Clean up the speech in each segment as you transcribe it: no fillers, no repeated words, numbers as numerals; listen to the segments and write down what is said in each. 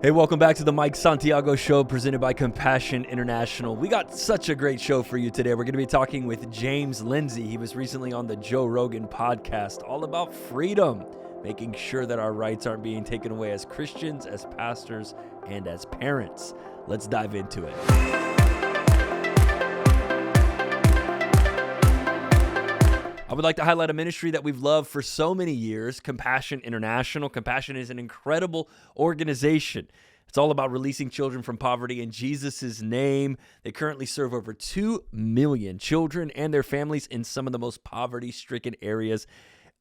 Hey, welcome back to the Mike Santiago Show presented by Compassion International. We got such a great show for you today. We're going to be talking with James Lindsay. He was recently on the Joe Rogan podcast, all about freedom, making sure that our rights aren't being taken away as Christians, as pastors, and as parents. Let's dive into it. I would like to highlight a ministry that we've loved for so many years, Compassion International. Compassion is an incredible organization. It's all about releasing children from poverty in Jesus' name. They currently serve over 2 million children and their families in some of the most poverty-stricken areas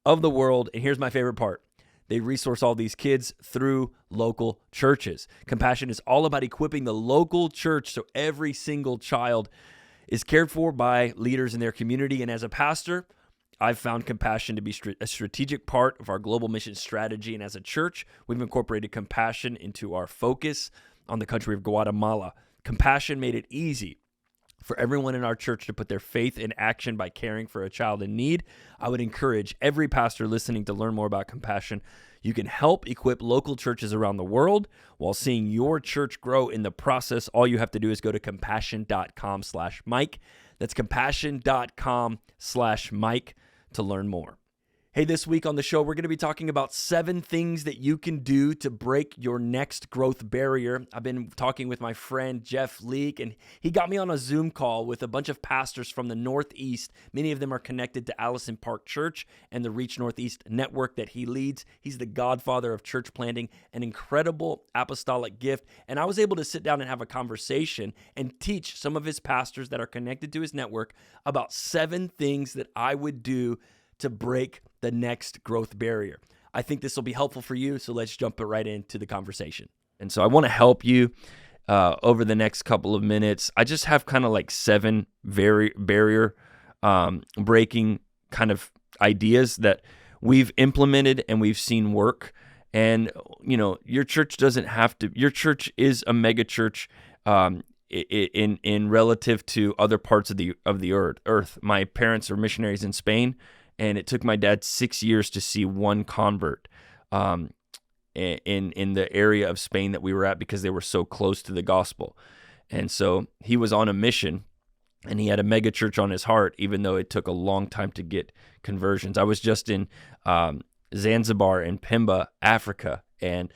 of the world. And here's my favorite part. They resource all these kids through local churches. Compassion is all about equipping the local church so every single child is cared for by leaders in their community. And as a pastor, I've found Compassion to be a strategic part of our global mission strategy, and as a church, we've incorporated Compassion into our focus on the country of Guatemala. Compassion made it easy for everyone in our church to put their faith in action by caring for a child in need. I would encourage every pastor listening to learn more about Compassion. You can help equip local churches around the world while seeing your church grow in the process. All you have to do is go to compassion.com/Mike. That's compassion.com/Mike. to learn more. Hey, this week on the show, we're going to be talking about 7 things that you can do to break your next growth barrier. I've been talking with my friend Jeff Leake, and he got me on a Zoom call with a bunch of pastors from the Northeast. Many of them are connected to Allison Park Church and the Reach Northeast network that he leads. He's the godfather of church planting, an incredible apostolic gift. And I was able to sit down and have a conversation and teach some of his pastors that are connected to his network about 7 things that I would do to break the next growth barrier. I think this will be helpful for you, so let's jump right into the conversation. And so I want to help you over the next couple of minutes. I just have kind of like 7 barrier breaking kind of ideas that we've implemented and we've seen work. And, you know, your church doesn't have to, your church is a mega church in relative to other parts of the earth. My parents are missionaries in Spain, and it took my dad 6 years to see one convert in the area of Spain that we were at because they were so close to the gospel. And so he was on a mission, and he had a mega church on his heart, even though it took a long time to get conversions. I was just in Zanzibar and Pemba, Africa, and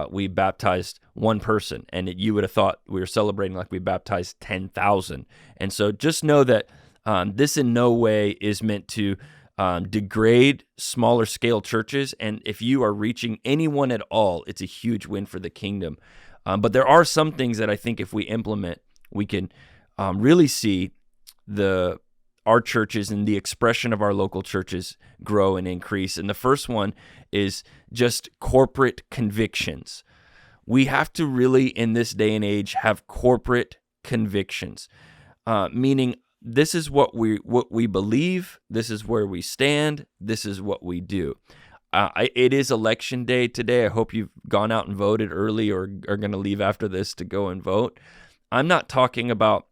we baptized one person, and you would have thought we were celebrating like we baptized 10,000. And so just know that this in no way is meant to degrade smaller scale churches. And if you are reaching anyone at all, it's a huge win for the kingdom. But there are some things that I think if we implement, we can really see our churches and the expression of our local churches grow and increase. And the first one is just corporate convictions. We have to really, in this day and age, have corporate convictions, meaning this is what we believe, this is where we stand, this is what we do. It is election day today. I hope you've gone out and voted early or are going to leave after this to go and vote. I'm not talking about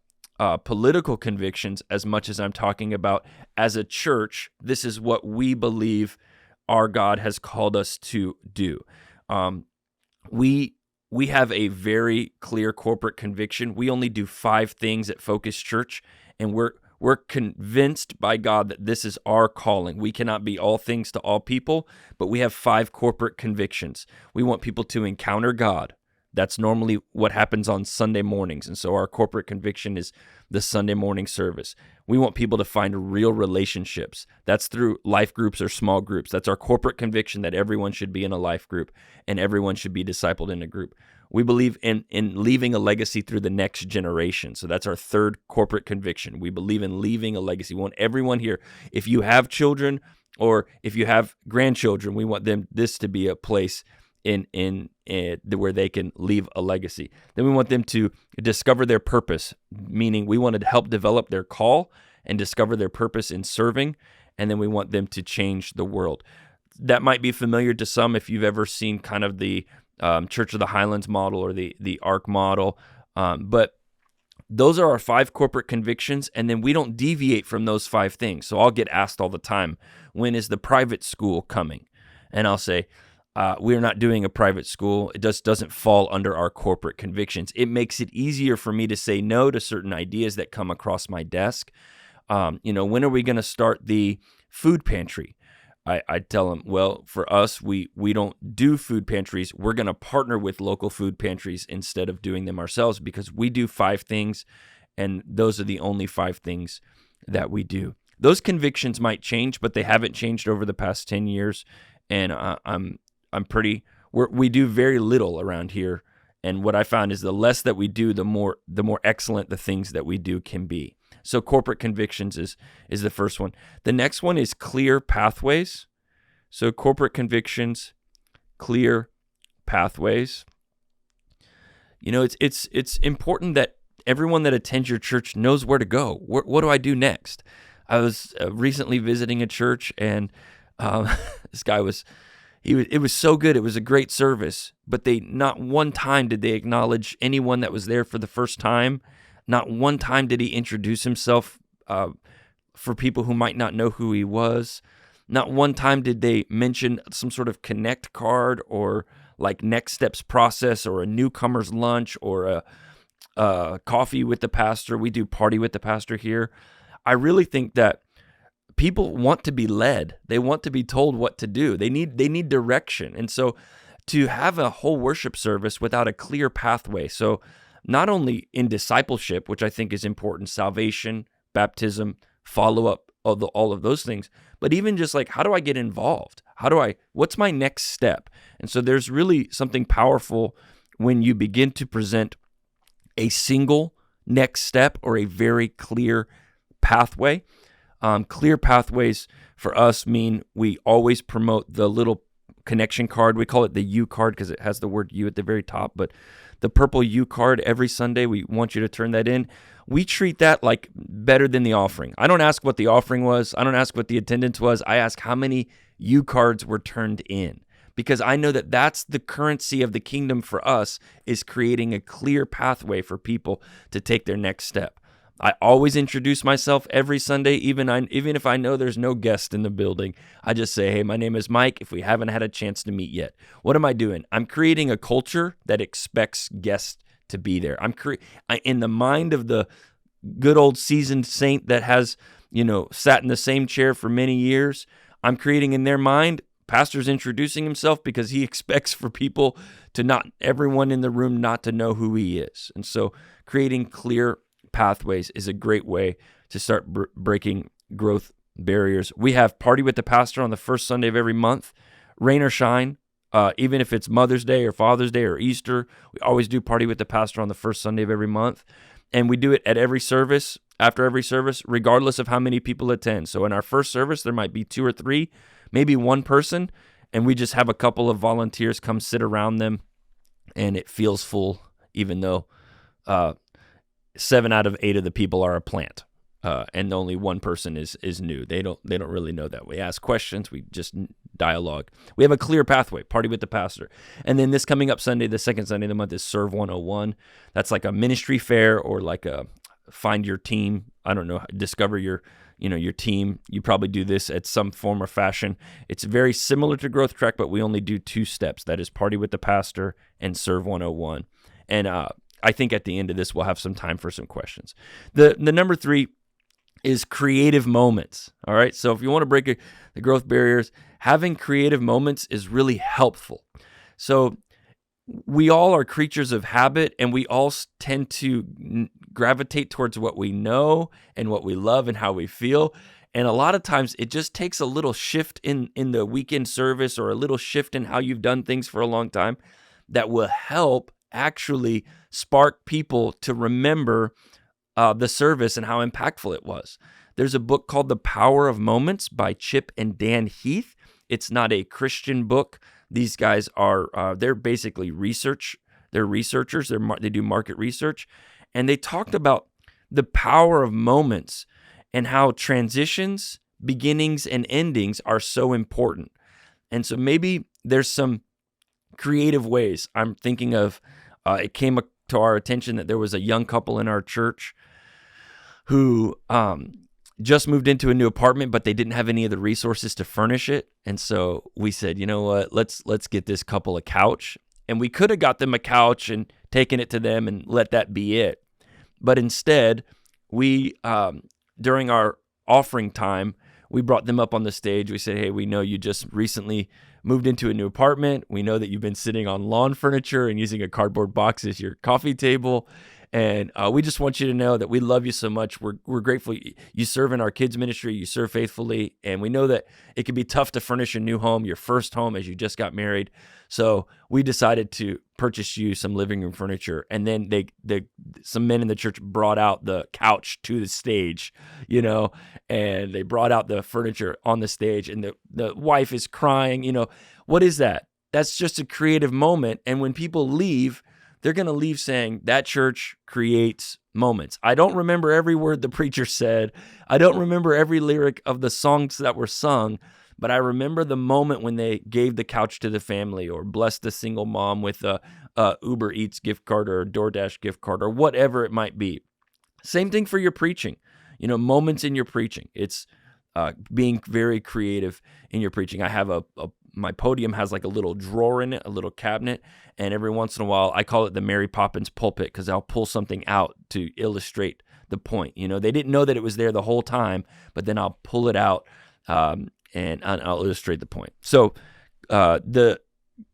political convictions as much as I'm talking about as a church, this is what we believe our God has called us to do. We have a very clear corporate conviction. We only do 5 things at Focus Church, and we're convinced by God that this is our calling. We cannot be all things to all people, but we have 5 corporate convictions. We want people to encounter God. That's normally what happens on Sunday mornings, and so our corporate conviction is the Sunday morning service. We want people to find real relationships. That's through life groups or small groups. That's our corporate conviction that everyone should be in a life group and everyone should be discipled in a group. We believe in leaving a legacy through the next generation. So that's our 3rd corporate conviction. We believe in leaving a legacy. We want everyone here. If you have children or if you have grandchildren, we want this to be a place in where they can leave a legacy. Then we want them to discover their purpose, meaning we want to help develop their call and discover their purpose in serving, and then we want them to change the world. That might be familiar to some if you've ever seen kind of the Church of the Highlands model or the ARC model, but those are our 5 corporate convictions, and then we don't deviate from those 5 things. So I'll get asked all the time, when is the private school coming? And I'll say, we're not doing a private school. It just doesn't fall under our corporate convictions. It makes it easier for me to say no to certain ideas that come across my desk. When are we going to start the food pantry? I tell them, well, for us, we don't do food pantries. We're going to partner with local food pantries instead of doing them ourselves, because we do 5 things, and those are the only 5 things that we do. Those convictions might change, but they haven't changed over the past 10 years, and we do very little around here. And what I found is the less that we do, the more excellent the things that we do can be. So corporate convictions is the first one. The next one is clear pathways. So corporate convictions, clear pathways. It's important that everyone that attends your church knows where to go. What do I do next? I was recently visiting a church, and this guy it was so good. It was a great service, but not one time did they acknowledge anyone that was there for the first time. Not one time did he introduce himself for people who might not know who he was. Not one time did they mention some sort of connect card or like next steps process or a newcomer's lunch or a coffee with the pastor. We do party with the pastor here. I really think that people want to be led. They want to be told what to do. They need direction. And so to have a whole worship service without a clear pathway, so not only in discipleship, which I think is important, salvation, baptism, follow-up, all of those things, but even just like, how do I get involved? What's my next step? And so there's really something powerful when you begin to present a single next step or a very clear pathway. Clear pathways for us mean we always promote the little connection card. We call it the U card because it has the word U at the very top, but the purple U card every Sunday, we want you to turn that in. We treat that like better than the offering. I don't ask what the offering was. I don't ask what the attendance was. I ask how many U cards were turned in, because I know that that's the currency of the kingdom for us, is creating a clear pathway for people to take their next step. I always introduce myself every Sunday, even if I know there's no guest in the building. I just say, hey, my name is Mike, if we haven't had a chance to meet yet. What am I doing? I'm creating a culture that expects guests to be there. In the mind of the good old seasoned saint that has, sat in the same chair for many years, I'm creating in their mind, pastor's introducing himself because he expects for people to not, everyone in the room not to know who he is. And so creating clear pathways is a great way to start breaking growth barriers. We have Party with the Pastor on the first Sunday of every month, rain or shine. Even if it's Mother's Day or Father's Day or Easter, we always do Party with the Pastor on the first Sunday of every month. And we do it at every service, after every service, regardless of how many people attend. So in our first service, there might be 2 or 3, maybe one person, and we just have a couple of volunteers come sit around them, and it feels full, even though 7 out of 8 of the people are a plant, and only one person is new. They don't really know that. We ask questions. We just dialogue. We have a clear pathway. Party with the Pastor, and then this coming up Sunday, the second Sunday of the month, is Serve 101. That's like a ministry fair or like a find your team. I don't know. Discover your team. You probably do this at some form or fashion. It's very similar to Growth Track, but we only do 2 steps. That is Party with the Pastor and Serve 101. And I think at the end of this, we'll have some time for some questions. The number 3 is creative moments. All right. So if you want to break the growth barriers, having creative moments is really helpful. So we all are creatures of habit, and we all tend to gravitate towards what we know and what we love and how we feel. And a lot of times it just takes a little shift in the weekend service or a little shift in how you've done things for a long time that will help actually spark people to remember the service and how impactful it was. There's a book called The Power of Moments by Chip and Dan Heath. It's not a Christian book. These guys are, they're basically they're researchers. They do market research. And they talked about the power of moments and how transitions, beginnings, and endings are so important. And so maybe there's some creative ways. I'm thinking of, it came to our attention that there was a young couple in our church who just moved into a new apartment, but they didn't have any of the resources to furnish it. And so we said, you know what, let's get this couple a couch. And we could have got them a couch and taken it to them and let that be it. But instead, we, during our offering time, we brought them up on the stage. We said, hey, we know you just recently moved into a new apartment. We know that you've been sitting on lawn furniture and using a cardboard box as your coffee table. And we just want you to know that we love you so much. We're grateful you serve in our kids ministry. You serve faithfully. And we know that it can be tough to furnish a new home, your first home as you just got married. So we decided to purchase you some living room furniture. And then some men in the church brought out the couch to the stage, and they brought out the furniture on the stage. And the wife is crying. What is that? That's just a creative moment. And when people leave, they're going to leave saying that church creates moments. I don't remember every word the preacher said. I don't remember every lyric of the songs that were sung, but I remember the moment when they gave the couch to the family or blessed the single mom with a Uber Eats gift card or a DoorDash gift card or whatever it might be. Same thing for your preaching. Moments in your preaching. It's being very creative in your preaching. I have my podium has like a little drawer in it, a little cabinet, and every once in a while, I call it the Mary Poppins pulpit because I'll pull something out to illustrate the point. They didn't know that it was there the whole time, but then I'll pull it out and I'll illustrate the point. So the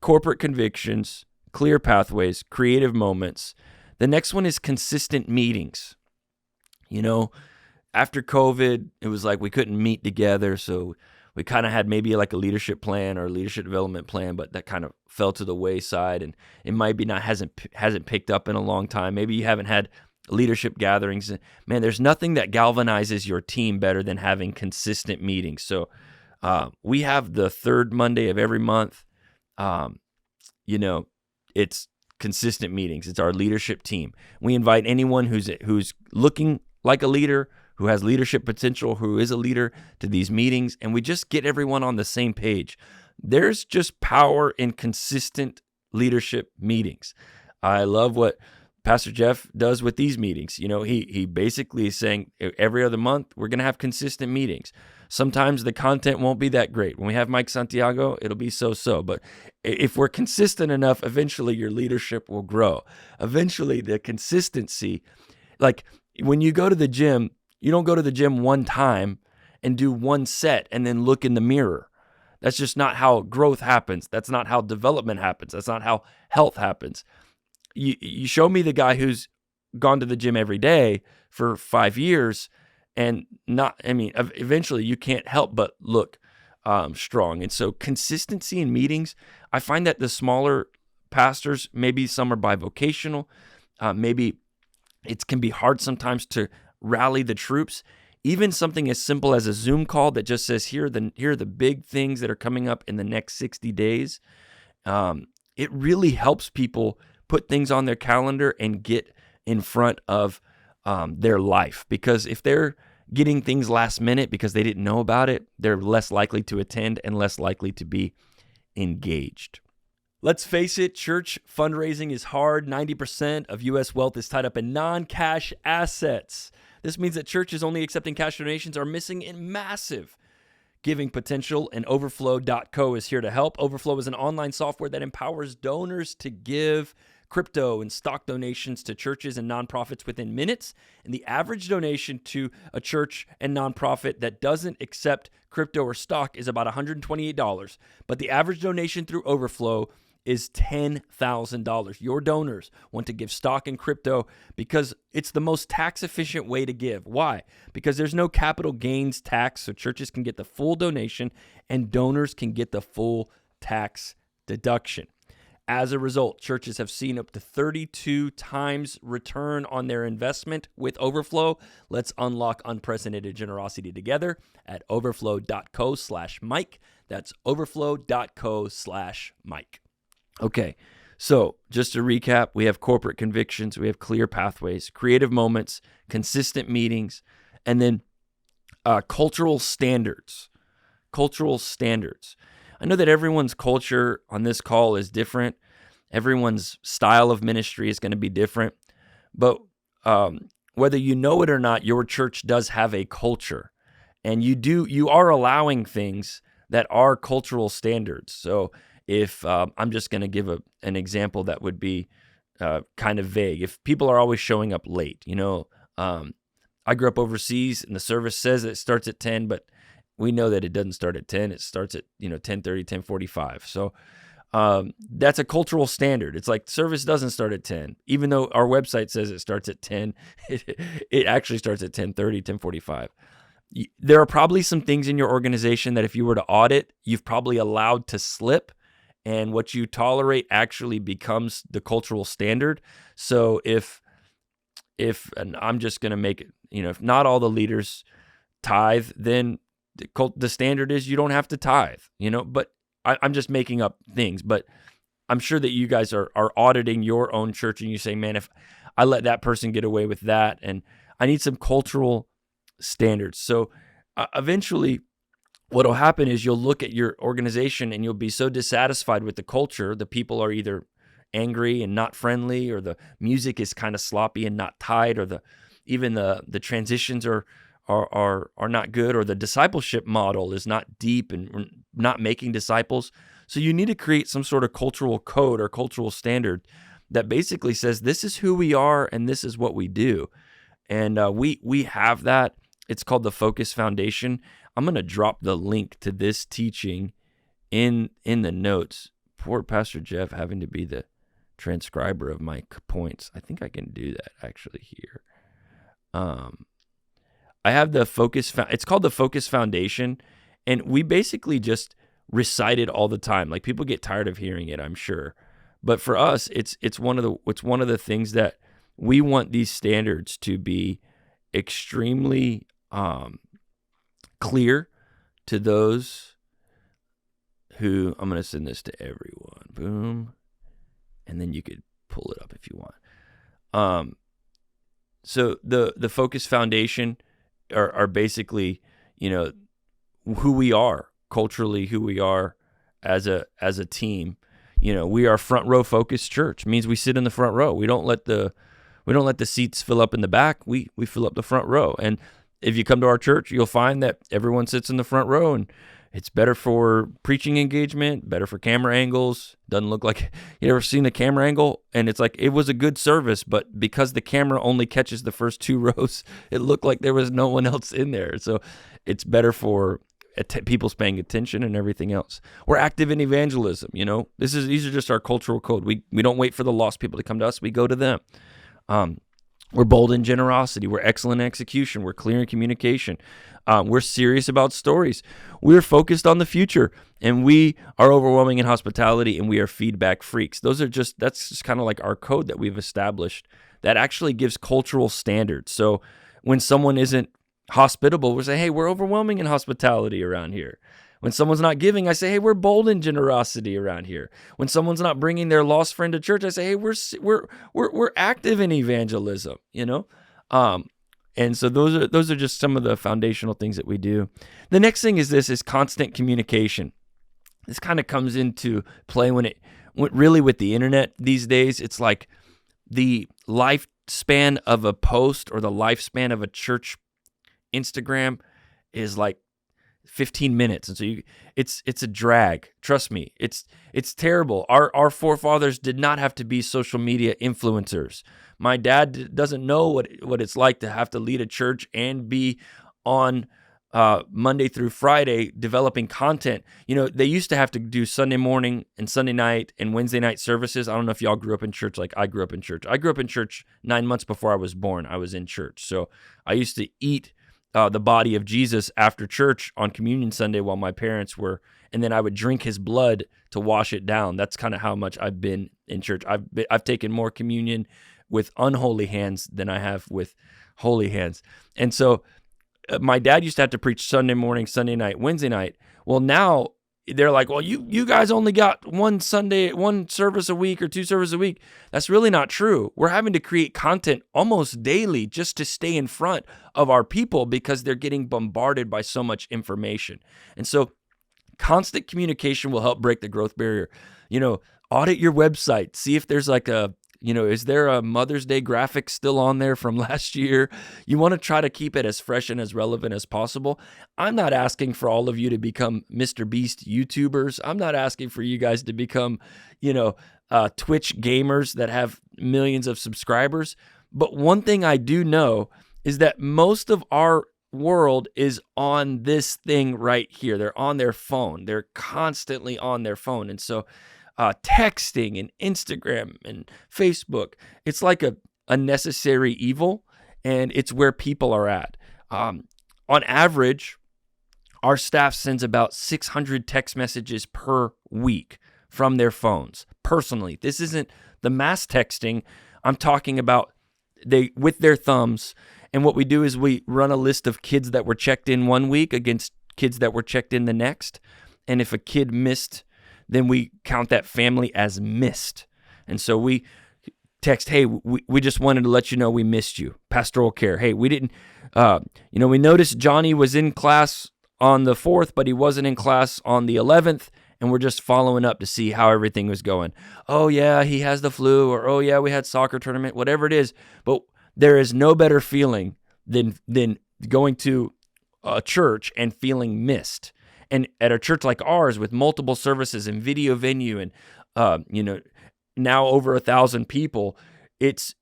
corporate convictions, clear pathways, creative moments. The next one is consistent meetings. After COVID, it was like we couldn't meet together, so we kind of had maybe like a leadership plan or a leadership development plan, but that kind of fell to the wayside, and it might be hasn't picked up in a long time. Maybe you haven't had leadership gatherings. Man, there's nothing that galvanizes your team better than having consistent meetings. So we have the third Monday of every month. It's consistent meetings. It's our leadership team. We invite anyone who's looking like a leader, who has leadership potential, who is a leader, to these meetings, and we just get everyone on the same page. There's just power in consistent leadership meetings. I love what Pastor Jeff does with these meetings. He basically is saying every other month, we're going to have consistent meetings. Sometimes the content won't be that great. When we have Mike Santiago, it'll be so-so. But if we're consistent enough, eventually your leadership will grow. Eventually the consistency, like when you go to the gym, you don't go to the gym one time and do one set and then look in the mirror. That's just not how growth happens. That's not how development happens. That's not how health happens. You show me the guy who's gone to the gym every day for 5 years and eventually you can't help but look strong. And so consistency in meetings, I find that the smaller pastors, maybe some are bivocational, maybe it can be hard sometimes to rally the troops. Even something as simple as a Zoom call that just says, here are the big things that are coming up in the next 60 days. It really helps people put things on their calendar and get in front of their life. Because if they're getting things last minute because they didn't know about it, they're less likely to attend and less likely to be engaged. Let's face it, church fundraising is hard. 90% of U.S. wealth is tied up in non-cash assets. This means that churches only accepting cash donations are missing in massive giving potential, and Overflow.co is here to help. Overflow is an online software that empowers donors to give crypto and stock donations to churches and nonprofits within minutes. And the average donation to a church and nonprofit that doesn't accept crypto or stock is about $128. But the average donation through Overflow is $10,000. Your donors want to give stock and crypto because it's the most tax-efficient way to give. Why? Because there's no capital gains tax, so churches can get the full donation and donors can get the full tax deduction. As a result, churches have seen up to 32 times return on their investment with Overflow. Let's unlock unprecedented generosity together at overflow.co/Mike. That's overflow.co/Mike. Okay, so just to recap, we have corporate convictions, we have clear pathways, creative moments, consistent meetings, and then cultural standards. Cultural standards. I know that everyone's culture on this call is different. Everyone's style of ministry is going to be different. But whether you know it or not, your church does have a culture. And you are allowing things that are cultural standards. So if I'm just going to give an example that would be kind of vague. If people are always showing up late, I grew up overseas and the service says it starts at 10, but we know that it doesn't start at 10. It starts at 10:30, 10:45. So that's a cultural standard. It's like service doesn't start at 10, even though our website says it starts at 10. It actually starts at 10:30, 10:45. There are probably some things in your organization that if you were to audit, you've probably allowed to slip, and what you tolerate actually becomes the cultural standard. So if and I'm just going to make it, if not all the leaders tithe, then the standard is you don't have to tithe, but I'm just making up things, but I'm sure that you guys are auditing your own church and you say, man, if I let that person get away with that, and I need some cultural standards. So eventually what'll happen is you'll look at your organization and you'll be so dissatisfied with the culture. The people are either angry and not friendly, or the music is kind of sloppy and not tight, or even the transitions are not good, or the discipleship model is not deep and not making disciples. So you need to create some sort of cultural code or cultural standard that basically says this is who we are and this is what we do. And we have that. It's called the Focus Foundation. I'm going to drop the link to this teaching in the notes. Poor Pastor Jeff having to be the transcriber of my points. I think I can do that actually here. I have the Focus. It's called the Focus Foundation, and we basically just recite it all the time. Like, people get tired of hearing it, I'm sure, but for us, it's one of the things that we want these standards to be extremely clear to those who. I'm going to send this to everyone. Boom, and then you could pull it up if you want. So the Focus Foundation are basically, who we are culturally, who we are as a team. We are front row focused church. It means we sit in the front row. We don't let the seats fill up in the back. We fill up the front row. And if you come to our church, you'll find that everyone sits in the front row, and it's better for preaching engagement, better for camera angles. Doesn't look like, you ever seen a camera angle and it's like it was a good service, but because the camera only catches the first two rows, it looked like there was no one else in there. So it's better for people's paying attention and everything else. We're active in evangelism. These are just our cultural code. We don't wait for the lost people to come to us. We go to them. We're bold in generosity. We're excellent in execution. We're clear in communication. We're serious about stories. We're focused on the future, and we are overwhelming in hospitality, and we are feedback freaks. That's just kind of like our code that we've established that actually gives cultural standards. So when someone isn't hospitable, we say, hey, we're overwhelming in hospitality around here. When someone's not giving, I say, hey, we're bold in generosity around here. When someone's not bringing their lost friend to church, I say, hey, we're active in evangelism, And so those are just some of the foundational things that we do. The next thing is constant communication. This kind of comes into play when really with the internet these days. It's like the lifespan of a post or the lifespan of a church Instagram is like 15 minutes. And so it's a drag. Trust me, it's terrible. Our forefathers did not have to be social media influencers. My dad doesn't know what it's like to have to lead a church and be on Monday through Friday developing content. They used to have to do Sunday morning and Sunday night and Wednesday night services. I don't know if y'all grew up in church like I grew up in church. I grew up in church 9 months before I was born. I was in church. So I used to eat the body of Jesus after church on Communion Sunday while my parents were, and then I would drink his blood to wash it down. That's kind of how much I've been in church. I've taken more communion with unholy hands than I have with holy hands. And so my dad used to have to preach Sunday morning, Sunday night, Wednesday night. Well, now they're like, well, you guys only got one service a week or two services a week. That's really not true. We're having to create content almost daily just to stay in front of our people because they're getting bombarded by so much information. And so constant communication will help break the growth barrier. Audit your website. See if there's like Is there a Mother's Day graphic still on there from last year? You want to try to keep it as fresh and as relevant as possible. I'm not asking for all of you to become Mr. Beast YouTubers. I'm not asking for you guys to become, Twitch gamers that have millions of subscribers. But one thing I do know is that most of our world is on this thing right here. They're on their phone. They're constantly on their phone. And so texting and Instagram and Facebook, it's like a necessary evil, and it's where people are at. On average, our staff sends about 600 text messages per week from their phones personally. This isn't the mass texting. I'm talking about they with their thumbs. And what we do is we run a list of kids that were checked in one week against kids that were checked in the next. And if a kid missed, then we count that family as missed. And so we text, hey, we just wanted to let you know we missed you. Pastoral care. Hey, we didn't, we noticed Johnny was in class on the 4th, but he wasn't in class on the 11th. And we're just following up to see how everything was going. Oh, yeah, he has the flu, or oh, yeah, we had soccer tournament, whatever it is. But there is no better feeling than going to a church and feeling missed. And at a church like ours with multiple services and video venue and now over 1,000 people, it's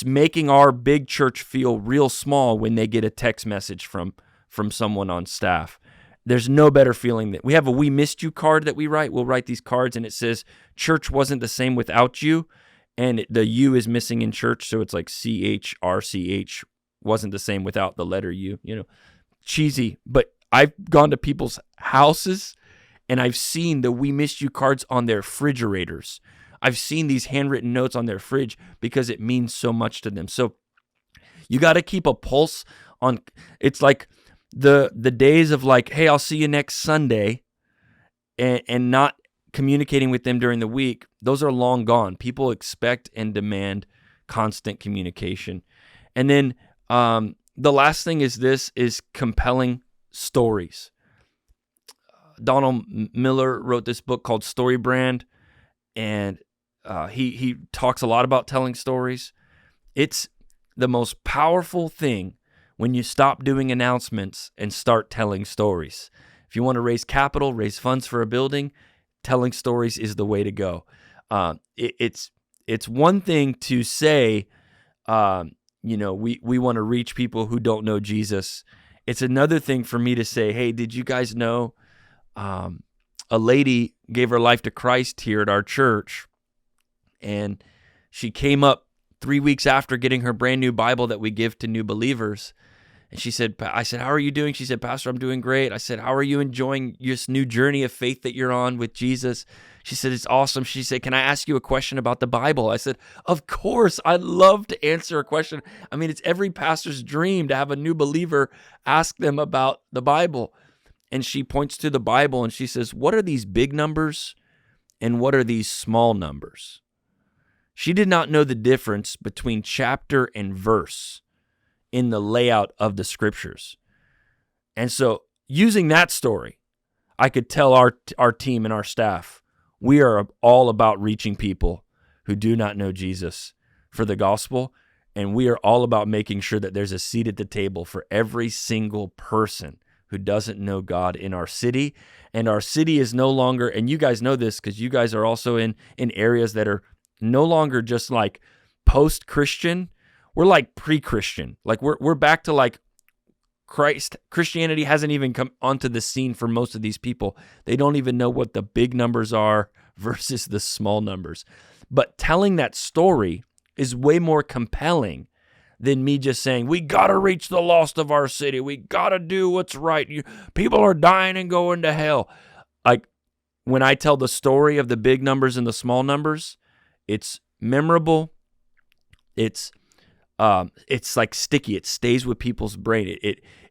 making our big church feel real small when they get a text message from someone on staff. There's no better feeling that we have a "We Missed You" card that we write. We'll write these cards and it says, "Church wasn't the same without you." And the U is missing in church. So it's like CHRCH wasn't the same without the letter U, cheesy. But I've gone to people's houses and I've seen the "We Missed You" cards on their refrigerators. I've seen these handwritten notes on their fridge because it means so much to them. So you got to keep a pulse on, it's like the days of like, hey, I'll see you next Sunday and not communicating with them during the week. Those are long gone. People expect and demand constant communication. And then the last thing is compelling stories. Donald Miller wrote this book called Story Brand, and he talks a lot about telling stories. It's the most powerful thing when you stop doing announcements and start telling stories. If you want to raise capital, raise funds for a building, telling stories is the way to go. It's one thing to say, we want to reach people who don't know Jesus. It's another thing for me to say, hey, did you guys know a lady gave her life to Christ here at our church, and she came up 3 weeks after getting her brand new Bible that we give to new believers. And I said, how are you doing? She said, Pastor, I'm doing great. I said, how are you enjoying this new journey of faith that you're on with Jesus? She said, it's awesome. She said, can I ask you a question about the Bible? I said, of course. I'd love to answer a question. I mean, it's every pastor's dream to have a new believer ask them about the Bible. And she points to the Bible and she says, what are these big numbers and what are these small numbers? She did not know the difference between chapter and verse in the layout of the scriptures. And so using that story, I could tell our team and our staff, we are all about reaching people who do not know Jesus for the gospel. And we are all about making sure that there's a seat at the table for every single person who doesn't know God in our city. And our city is no longer, and you guys know this because you guys are also in areas that are no longer just like post-Christian. We're like pre-Christian. Like we're back to like Christianity hasn't even come onto the scene for most of these people. They don't even know what the big numbers are versus the small numbers. But telling that story is way more compelling than me just saying, we got to reach the lost of our city. We got to do what's right. People are dying and going to hell. Like when I tell the story of the big numbers and the small numbers, it's memorable. It's like sticky. It stays with people's brain.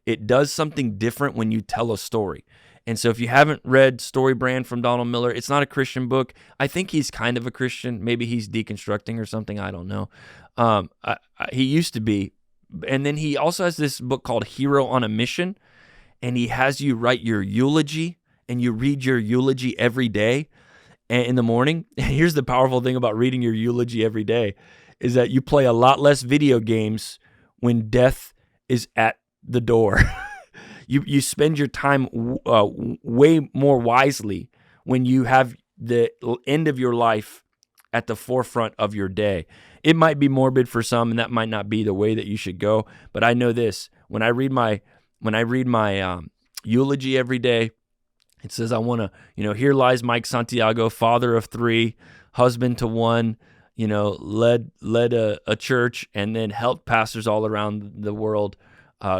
It does something different when you tell a story. And so if you haven't read Story Brand from Donald Miller, it's not a Christian book. I think he's kind of a Christian. Maybe he's deconstructing or something. I don't know. He used to be. And then he also has this book called Hero on a Mission. And he has you write your eulogy and you read your eulogy every day. in the morning. Here's the powerful thing about reading your eulogy every day is that you play a lot less video games when death is at the door. You spend your time way more wisely when you have the end of your life at the forefront of your day. It might be morbid for some, and that might not be the way that you should go. But I know this: when I read my eulogy every day, it says, I want to, here lies Mike Santiago, father of three, husband to one, led a church, and then helped pastors all around the world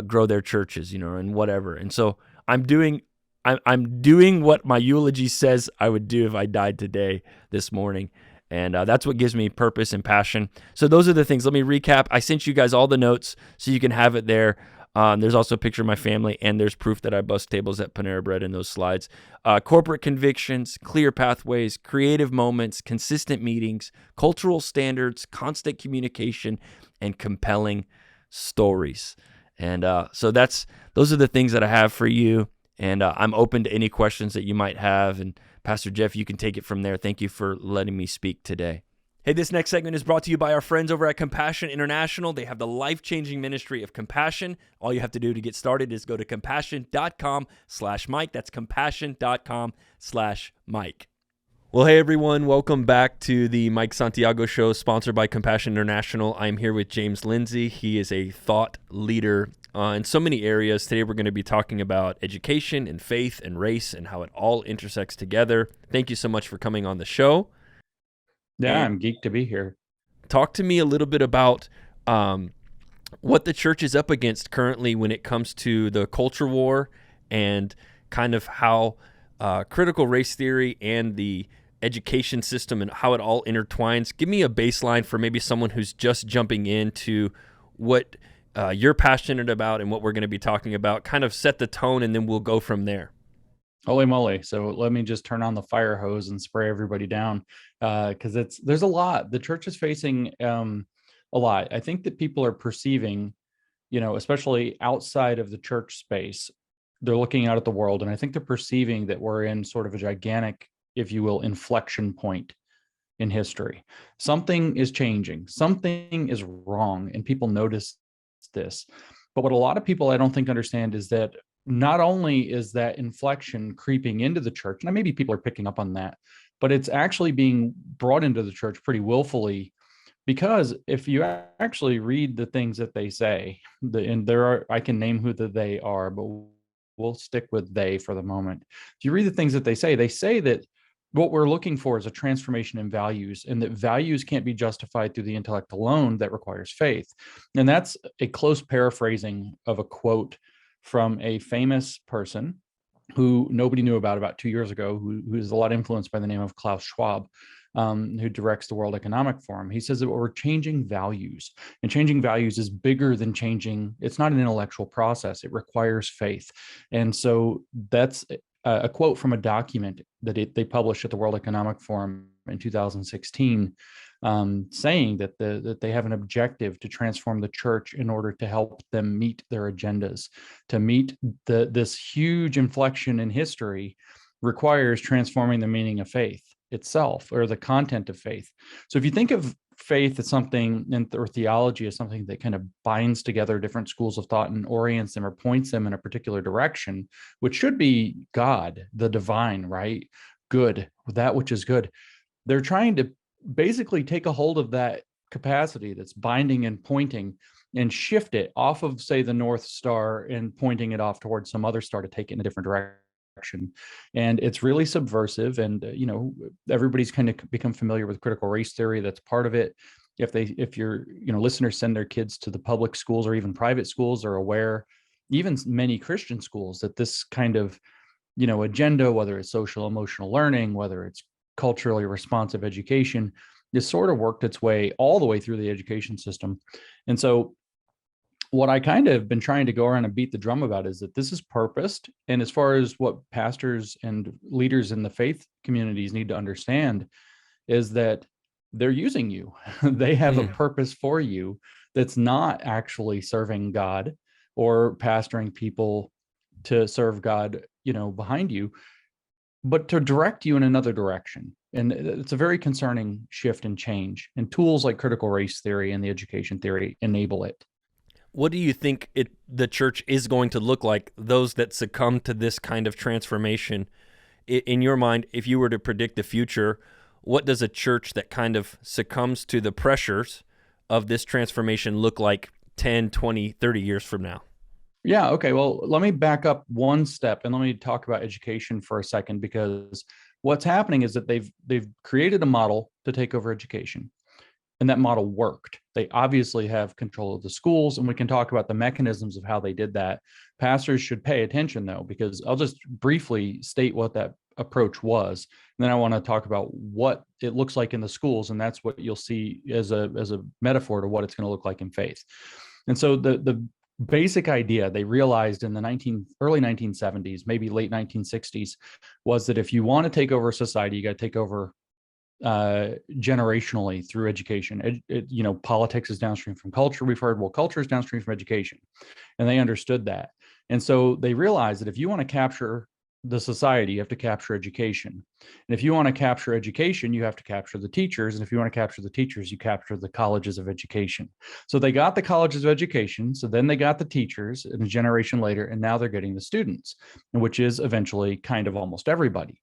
grow their churches, and whatever. And so I'm doing what my eulogy says I would do if I died today, this morning. And that's what gives me purpose and passion. So those are the things. Let me recap. I sent you guys all the notes so you can have it there. There's also a picture of my family, and there's proof that I bust tables at Panera Bread in those slides. Corporate convictions, clear pathways, creative moments, consistent meetings, cultural standards, constant communication, and compelling stories. And so those are the things that I have for you. And I'm open to any questions that you might have. And Pastor Jeff, you can take it from there. Thank you for letting me speak today. Hey, this next segment is brought to you by our friends over at Compassion International. They have the life-changing ministry of compassion. All you have to do to get started is go to compassion.com/Mike. That's compassion.com/Mike. Well, hey, everyone. Welcome back to the Mike Santiago Show, sponsored by Compassion International. I'm here with James Lindsay. He is a thought leader in so many areas. Today, we're going to be talking about education and faith and race and how it all intersects together. Thank you so much for coming on the show. Yeah, I'm geeked to be here. Talk to me a little bit about what the church is up against currently when it comes to the culture war and kind of how critical race theory and the education system and how it all intertwines. Give me a baseline for maybe someone who's just jumping into what you're passionate about and what we're going to be talking about. Kind of set the tone, and then we'll go from there. Holy moly. So let me just turn on the fire hose and spray everybody down because there's a lot. The church is facing a lot. I think that people are perceiving, especially outside of the church space, they're looking out at the world. And I think they're perceiving that we're in sort of a gigantic, if you will, inflection point in history. Something is changing. Something is wrong. And people notice this. But what a lot of people I don't think understand is that not only is that inflection creeping into the church, and maybe people are picking up on that, but it's actually being brought into the church pretty willfully, because if you actually read the things that they say, I can name who they are, but we'll stick with they for the moment. If you read the things that they say that what we're looking for is a transformation in values, and that values can't be justified through the intellect alone, that requires faith. And that's a close paraphrasing of a quote from a famous person who nobody knew about 2 years ago, who's a lot influenced by the name of Klaus Schwab, who directs the World Economic Forum. He says that we're changing values, and changing values is bigger than changing. It's not an intellectual process. It requires faith. And so that's a quote from a document that they published at the World Economic Forum in 2016, saying that they have an objective to transform the church in order to help them meet their agendas. To meet this huge inflection in history requires transforming the meaning of faith itself, or the content of faith. So if you think of faith as something, or theology as something that kind of binds together different schools of thought and orients them or points them in a particular direction, which should be God, the divine, right? Good, that which is good. They're trying to basically take a hold of that capacity that's binding and pointing and shift it off of, say, the North Star and pointing it off towards some other star to take it in a different direction. And it's really subversive. And, everybody's kind of become familiar with critical race theory. That's part of it. If your listeners send their kids to the public schools or even private schools, are aware, even many Christian schools, that this kind of, agenda, whether it's social emotional learning, whether it's culturally responsive education, has sort of worked its way all the way through the education system. And so what I kind of been trying to go around and beat the drum about is that this is purposed. And as far as what pastors and leaders in the faith communities need to understand is that they're using you. They have a purpose for you that's not actually serving God or pastoring people to serve God, behind you. but to direct you in another direction. And it's a very concerning shift and change. And tools like critical race theory and the education theory enable it. What do you think the church is going to look like, those that succumb to this kind of transformation? In your mind, if you were to predict the future, what does a church that kind of succumbs to the pressures of this transformation look like 10, 20, 30 years from now? Yeah. Okay. Well, let me back up one step and let me talk about education for a second, because what's happening is that they've created a model to take over education, and that model worked. They obviously have control of the schools, and we can talk about the mechanisms of how they did that. Pastors should pay attention, though, because I'll just briefly state what that approach was, and then I want to talk about what it looks like in the schools, and that's what you'll see as a metaphor to what it's going to look like in faith. And so the basic idea they realized in the early 1970s, maybe late 1960s, was that if you want to take over society, you got to take over generationally through education. Politics is downstream from culture. We've heard, well, culture is downstream from education, and they understood that. And so they realized that if you want to capture the society, you have to capture education. And if you want to capture education, you have to capture the teachers. And if you want to capture the teachers, you capture the colleges of education. So they got the colleges of education. So then they got the teachers, and a generation later, and now they're getting the students, which is eventually kind of almost everybody.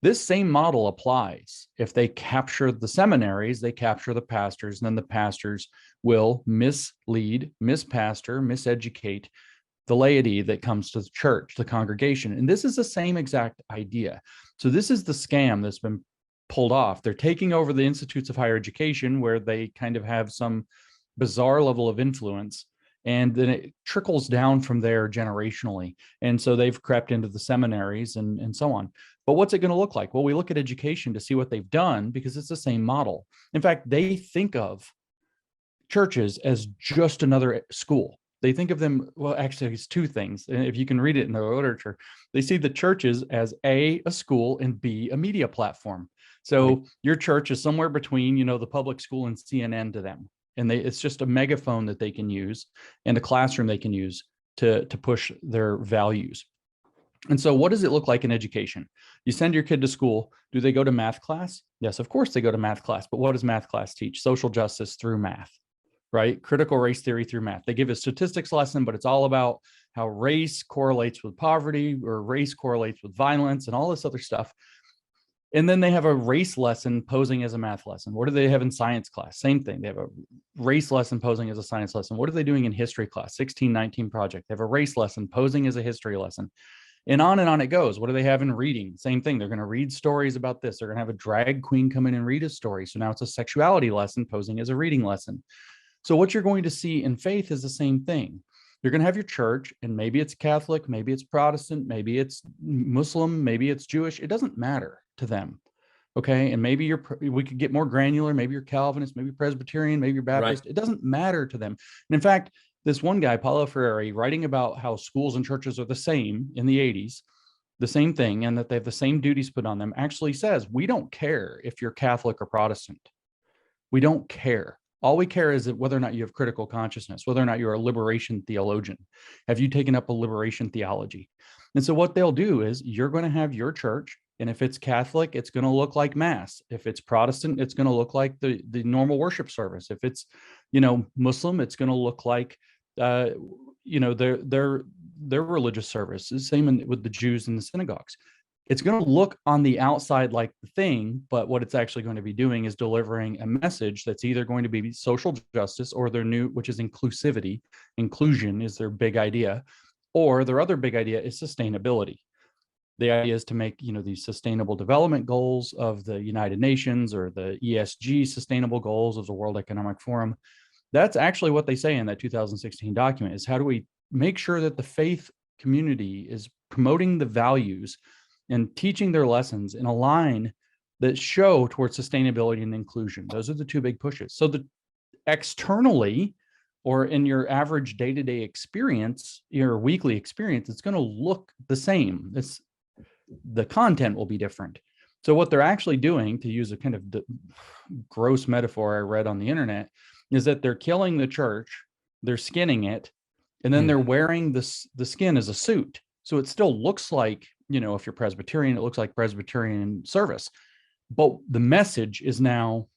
This same model applies. If they capture the seminaries, they capture the pastors, and then the pastors will mislead, mispastor, miseducate the laity that comes to the church, the congregation. And this is the same exact idea. So this is the scam that's been pulled off. They're taking over the institutes of higher education, where they kind of have some bizarre level of influence, and then it trickles down from there generationally. And so they've crept into the seminaries and so on. But what's it going to look like? Well, we look at education to see what they've done, because it's the same model. In fact, they think of churches as just another school. They think of them, well, actually, it's two things. And if you can read it in the literature, they see the churches as a school, and B, a media platform. So your church is somewhere between, the public school and CNN to them. And it's just a megaphone that they can use, and a classroom they can use to push their values. And so what does it look like in education? You send your kid to school. Do they go to math class? Yes, of course they go to math class. But what does math class teach? Social justice through math, right? Critical race theory through math. They give a statistics lesson, but it's all about how race correlates with poverty, or race correlates with violence, and all this other stuff. And then they have a race lesson posing as a math lesson. What do they have in science class? Same thing. They have a race lesson posing as a science lesson. What are they doing in history class? 1619 project. They have a race lesson posing as a history lesson. And on it goes. What do they have in reading? Same thing. They're going to read stories about this. They're going to have a drag queen come in and read a story. So now it's a sexuality lesson posing as a reading lesson. So what you're going to see in faith is the same thing. You're going to have your church, and maybe it's Catholic, maybe it's Protestant, maybe it's Muslim, maybe it's Jewish. It doesn't matter to them. Okay. And maybe we could get more granular. Maybe you're Calvinist, maybe Presbyterian, maybe you're Baptist. Right. It doesn't matter to them. And in fact, this one guy, Paulo Freire, writing about how schools and churches are the same in the 80s, the same thing, and that they have the same duties put on them, actually says, we don't care if you're Catholic or Protestant. We don't care. All we care is that whether or not you have critical consciousness, whether or not you're a liberation theologian. Have you taken up a liberation theology? And so what they'll do is, you're going to have your church, and if it's Catholic, it's going to look like Mass. If it's Protestant, it's going to look like the normal worship service. If it's, Muslim, it's going to look like, their religious service. The same with the Jews in the synagogues. It's going to look on the outside like the thing, but what it's actually going to be doing is delivering a message that's either going to be social justice, or their new, which is inclusivity. Inclusion is their big idea, or their other big idea is sustainability. The idea is to make, these sustainable development goals of the United Nations, or the ESG sustainable goals of the World Economic Forum. That's actually what they say in that 2016 document, is how do we make sure that the faith community is promoting the values and teaching their lessons in a line that show towards sustainability and inclusion. Those are the two big pushes. So externally, or in your average day-to-day experience, your weekly experience, it's going to look the same. The content will be different. So what they're actually doing, to use a kind of gross metaphor I read on the internet, is that they're killing the church, they're skinning it, and then they're wearing the skin as a suit. So it still looks like, if you're Presbyterian, it looks like Presbyterian service, but the message is now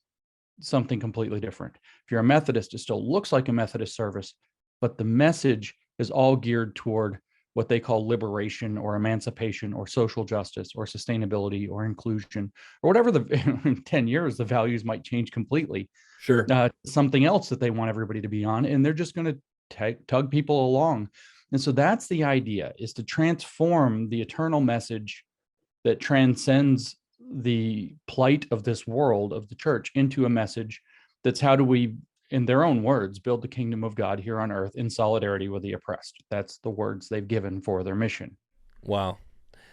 something completely different. If you're a Methodist, it still looks like a Methodist service, but the message is all geared toward what they call liberation or emancipation or social justice or sustainability or inclusion or whatever. In 10 years, the values might change completely. Sure. Something else that they want everybody to be on, and they're just going to tug people along. And so that's the idea, is to transform the eternal message that transcends the plight of this world, of the church, into a message that's how do we, in their own words, build the kingdom of God here on earth in solidarity with the oppressed. That's the words they've given for their mission. Wow.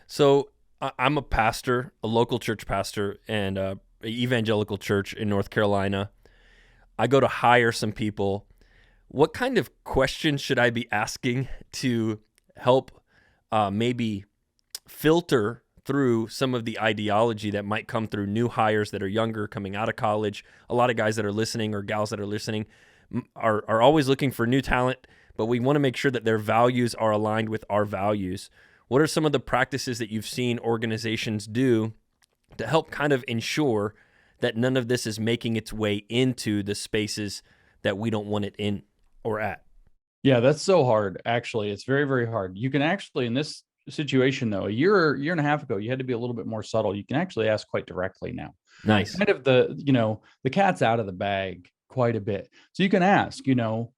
So I'm a pastor, a local church pastor, and an evangelical church in North Carolina. I go to hire some people. What kind of questions should I be asking to help maybe filter through some of the ideology that might come through new hires that are younger, coming out of college? A lot of guys that are listening, or gals that are listening, are always looking for new talent, but we want to make sure that their values are aligned with our values. What are some of the practices that you've seen organizations do to help kind of ensure that none of this is making its way into the spaces that we don't want it in or at? Yeah, that's so hard. Actually, it's very, very hard. You can actually, in this situation though, a year and a half ago, you had to be a little bit more subtle. You can actually ask quite directly now. Nice. Kind of the cat's out of the bag quite a bit. So you can ask,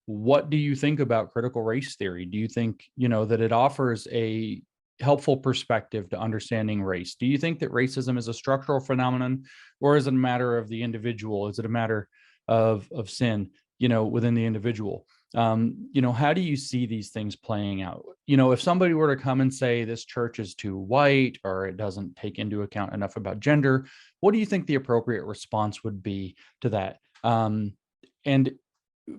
what do you think about critical race theory? Do you think, that it offers a helpful perspective to understanding race? Do you think that racism is a structural phenomenon, or is it a matter of the individual? Is it a matter of sin, within the individual? How do you see these things playing out? If somebody were to come and say this church is too white, or it doesn't take into account enough about gender, what do you think the appropriate response would be to that? And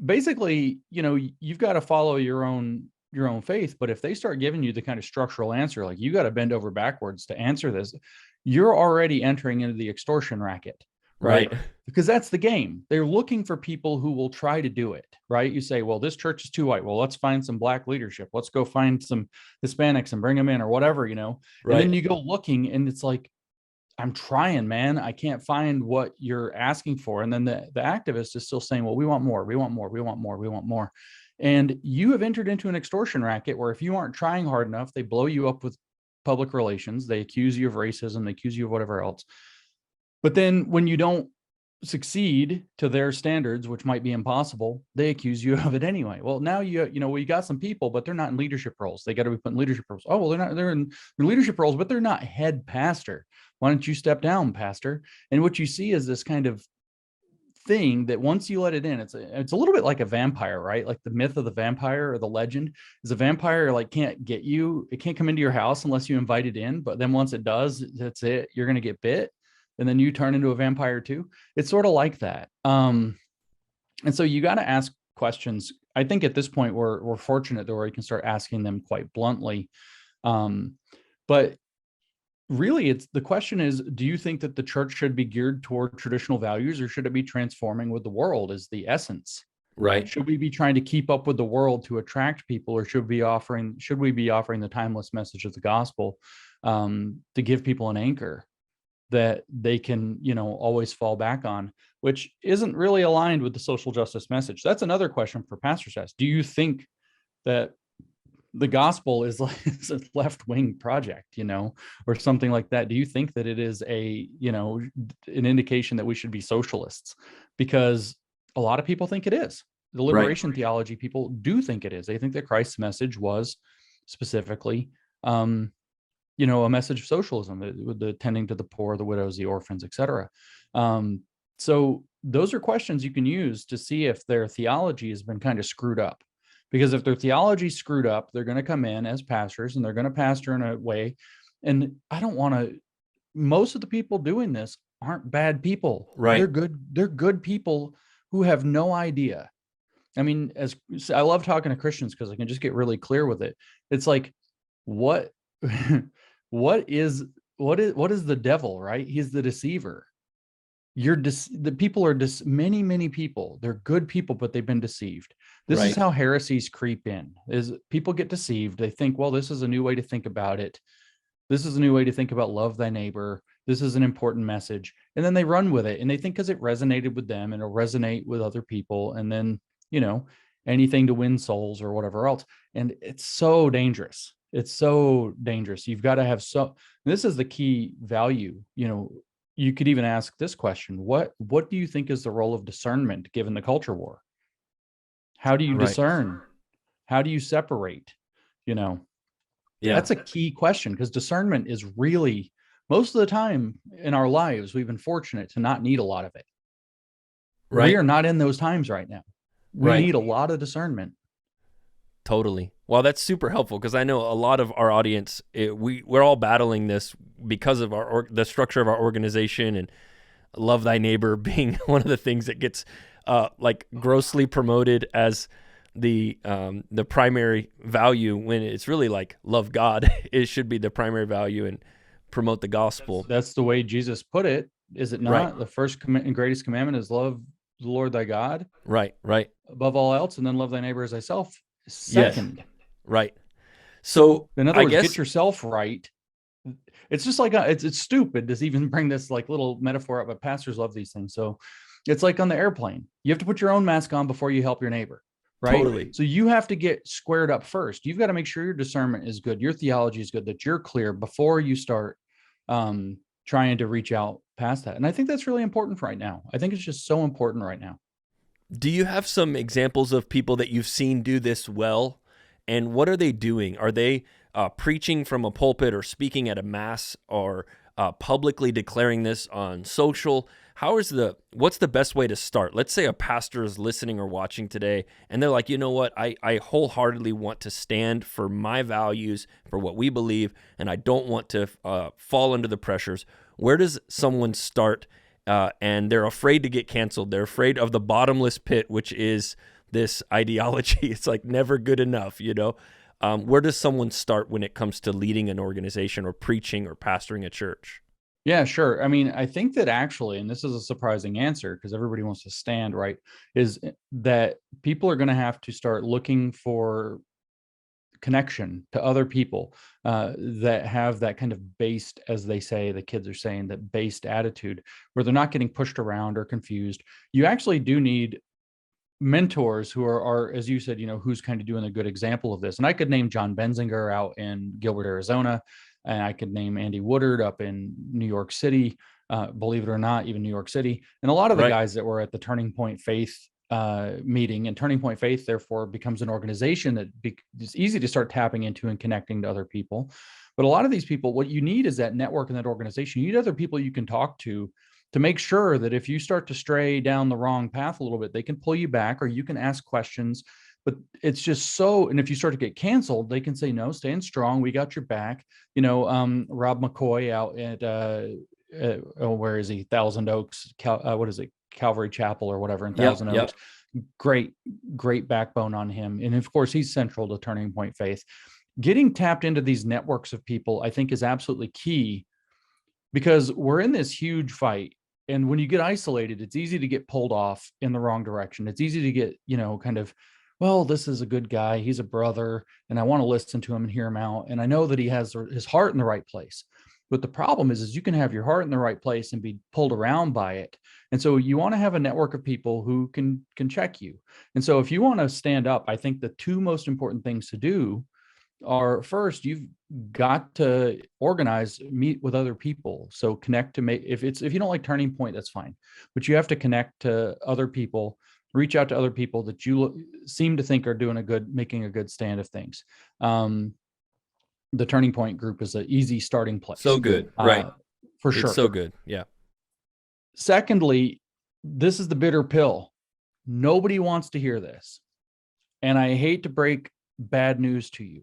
basically, you've got to follow your own faith. But if they start giving you the kind of structural answer, like you got to bend over backwards to answer this, you're already entering into the extortion racket. Right? Because that's the game. They're looking for people who will try to do it, right? You say, well, this church is too white. Well, let's find some black leadership. Let's go find some Hispanics and bring them in, or whatever, Right. And then you go looking, and it's like, I'm trying, man. I can't find what you're asking for. And then the activist is still saying, well, we want more, we want more, we want more, we want more. And you have entered into an extortion racket where if you aren't trying hard enough, they blow you up with public relations. They accuse you of racism. They accuse you of whatever else. But then when you don't succeed to their standards, which might be impossible, they accuse you of it anyway. Well, now we got some people, but they're not in leadership roles. They got to be put in leadership roles. Oh, well, they're in leadership roles, but they're not head pastor. Why don't you step down, pastor? And what you see is this kind of thing that once you let it in, it's a little bit like a vampire, right? Like the myth of the vampire, or the legend is a vampire like can't get you. It can't come into your house unless you invite it in. But then once it does, that's it. You're going to get bit. And then you turn into a vampire too. It's sort of like that. And so you got to ask questions. I think at this point, we're fortunate that we can start asking them quite bluntly. But really, the question is, do you think that the church should be geared toward traditional values, or should it be transforming with the world is the essence? Right. Should we be trying to keep up with the world to attract people, or should we be offering the timeless message of the gospel to give people an anchor that they can, always fall back on, which isn't really aligned with the social justice message? That's another question for pastors to ask. Do you think that the gospel is like a left-wing project, or something like that? Do you think that it is an indication that we should be socialists? Because a lot of people think it is. The liberation theology people do think it is. They think that Christ's message was specifically, a message of socialism, the tending to the poor, the widows, the orphans, etc. So those are questions you can use to see if their theology has been kind of screwed up. Because if their theology is screwed up, they're going to come in as pastors and they're going to pastor in a way. And I don't want to, most of the people doing this aren't bad people. Right. They're good people who have no idea. I mean, as I love talking to Christians because I can just get really clear with it. It's like, what is the devil, right? He's the deceiver. the people are many people, they're good people, but they've been deceived. This is Right. how heresies creep in, is people get deceived. They think, well, this is a new way to think about it. This is a new way to think about love thy neighbor. This is an important message. And then they run with it, and they think because it resonated with them and it'll resonate with other people. And then, anything to win souls or whatever else. And it's so dangerous. It's so dangerous. You've got to have this is the key value. You could even ask this question: what do you think is the role of discernment given the culture war? How do you Right. discern? How do you separate? Yeah. That's a key question, because discernment is really, most of the time in our lives, we've been fortunate to not need a lot of it. Right. We are not in those times right now. We Right. need a lot of discernment. Totally. Well, that's super helpful, because I know a lot of our audience, we're all battling this because of the structure of our organization, and love thy neighbor being one of the things that gets like grossly promoted as the primary value, when it's really like love God. It should be the primary value and promote the gospel. That's the way Jesus put it, is it not? Right. The first and greatest commandment is love the Lord thy God Right. above all else, and then love thy neighbor as thyself Yes. second. Right. So in other I words, guess get yourself right. It's just like it's stupid to even bring this like little metaphor up, but pastors love these things. So it's like on the airplane, you have to put your own mask on before you help your neighbor, right? Totally. So you have to get squared up first. You've got to make sure your discernment is good, your theology is good, that you're clear before you start trying to reach out past that. And I think that's really important right now. I think it's just so important right now. Do you have some examples of people that you've seen do this well? And what are they doing? Are they preaching from a pulpit or speaking at a mass, or publicly declaring this on social? What's the best way to start? Let's say a pastor is listening or watching today, and they're like, you know what? I wholeheartedly want to stand for my values, for what we believe, and I don't want to fall under the pressures. Where does someone start? And they're afraid to get canceled. They're afraid of the bottomless pit, which is this ideology. It's like never good enough, Where does someone start when it comes to leading an organization or preaching or pastoring a church? Yeah, sure. I mean, I think that actually, and this is a surprising answer because everybody wants to stand, right, is that people are going to have to start looking for connection to other people that have that kind of based, as they say, the kids are saying, that based attitude where they're not getting pushed around or confused. You actually do need mentors who are, as you said, who's kind of doing a good example of this. And I could name John Benzinger out in Gilbert, Arizona, and I could name Andy Woodard up in New York City, believe it or not, even New York City. And a lot of the guys that were at the Turning Point Faith meeting, and Turning Point Faith therefore becomes an organization that is easy to start tapping into and connecting to other people. But a lot of these people, what you need is that network and that organization. You need other people you can talk to make sure that if you start to stray down the wrong path a little bit, they can pull you back, or you can ask questions. But it's just so, and if you start to get canceled, they can say, no, stand strong. We got your back. Rob McCoy out at, where is he? Thousand Oaks, what is it? Calvary Chapel or whatever in Thousand Oaks. Great backbone on him. And of course, he's central to Turning Point Faith. Getting tapped into these networks of people, I think, is absolutely key, because we're in this huge fight. And when you get isolated, it's easy to get pulled off in the wrong direction. It's easy to get, kind of, well, this is a good guy. He's a brother, and I want to listen to him and hear him out. And I know that he has his heart in the right place. But the problem is you can have your heart in the right place and be pulled around by it. And so you want to have a network of people who can check you. And so if you want to stand up, I think the two most important things to do are, first, you've got to meet with other people. So connect to if you don't like Turning Point, that's fine, but you have to connect to other people, reach out to other people that you seem to think are making a good stand of things. The Turning Point group is an easy starting place. So good. Right. For sure. It's so good. Yeah. Secondly, this is the bitter pill. Nobody wants to hear this. And I hate to break bad news to you,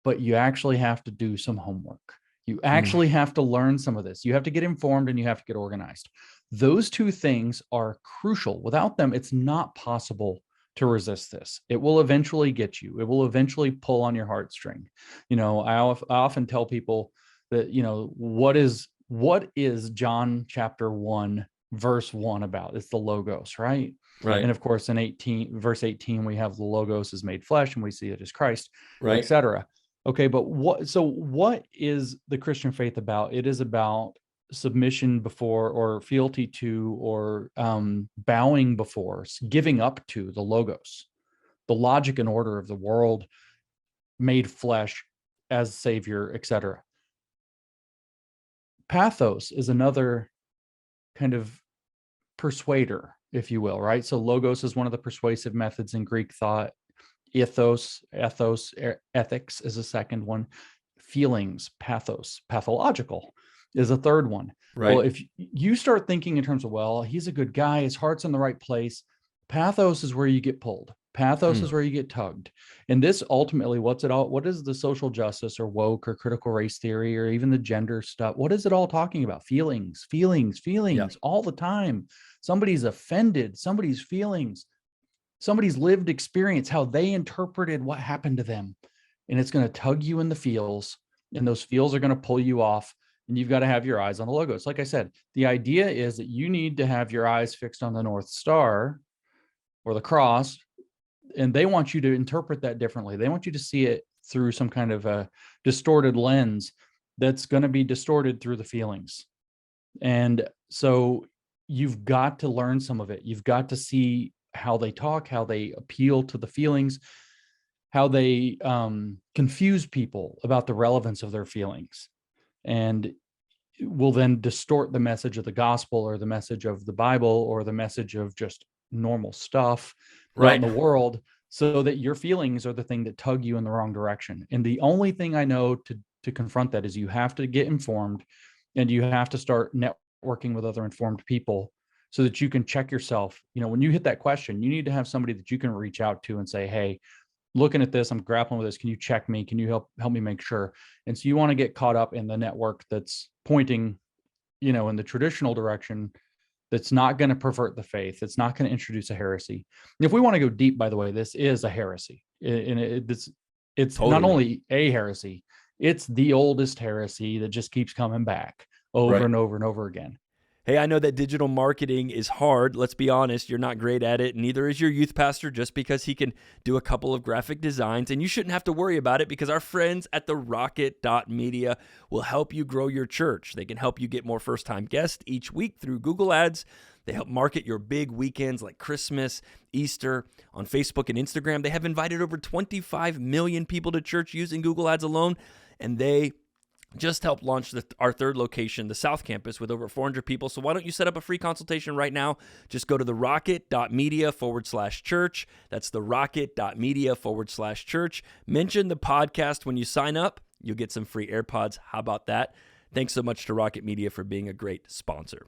but you actually have to do some homework. You actually have to learn some of this. You have to get informed and you have to get organized. Those two things are crucial. Without them, it's not possible to resist this. It will eventually get you. It will eventually pull on your heartstring. I often tell people that, what is John chapter 1 verse 1 about. It's the Logos, right? Right. And of course, in verse 18, we have the Logos is made flesh, and we see it as Christ, Right. etc. Okay, but what is the Christian faith about? It is about submission before, or fealty to, or bowing before, giving up to the Logos, the logic and order of the world made flesh as Savior, etc. Pathos is another kind of persuader, if you will, right? So logos is one of the persuasive methods in Greek thought. Ethics is a second one. Feelings, pathological is a third one. Right. Well, if you start thinking in terms of, well, he's a good guy, his heart's in the right place, pathos is where you get pulled. Pathos is where you get tugged. And this ultimately, what is the social justice or woke or critical race theory or even the gender stuff? What is it all talking about? Feelings all the time. Somebody's offended, somebody's feelings, somebody's lived experience, how they interpreted what happened to them. And it's going to tug you in the feels, and those feels are going to pull you off. And you've got to have your eyes on the Logos. Like I said, the idea is that you need to have your eyes fixed on the North Star or the cross, and they want you to interpret that differently. They want you to see it through some kind of a distorted lens that's going to be distorted through the feelings. And so you've got to learn some of it. You've got to see how they talk, how they appeal to the feelings, how they confuse people about the relevance of their feelings, and will then distort the message of the gospel or the message of the Bible or the message of just normal stuff out in the world, so that your feelings are the thing that tug you in the wrong direction. And the only thing I know to confront that is you have to get informed, and you have to start networking with other informed people so that you can check yourself. You know, when you hit that question, you need to have somebody that you can reach out to and say, hey, looking at this, I'm grappling with this. Can you check me? Can you help me make sure? And so you want to get caught up in the network that's pointing, you know, in the traditional direction, that's not going to pervert the faith. It's not going to introduce a heresy. And if we want to go deep, by the way, this is a heresy. And it's totally not only a heresy, it's the oldest heresy that just keeps coming back over and over and over again. Hey, I know that digital marketing is hard. Let's be honest, you're not great at it. Neither is your youth pastor, just because he can do a couple of graphic designs. And you shouldn't have to worry about it, because our friends at TheRocket.Media will help you grow your church. They can help you get more first-time guests each week through Google Ads. They help market your big weekends like Christmas, Easter on Facebook and Instagram. They have invited over 25 million people to church using Google Ads alone, and they just helped launch our third location, the South Campus, with over 400 people. So why don't you set up a free consultation right now? Just go to TheRocket.Media/church. That's TheRocket.Media/church. Mention the podcast when you sign up. You'll get some free AirPods. How about that? Thanks so much to Rocket Media for being a great sponsor.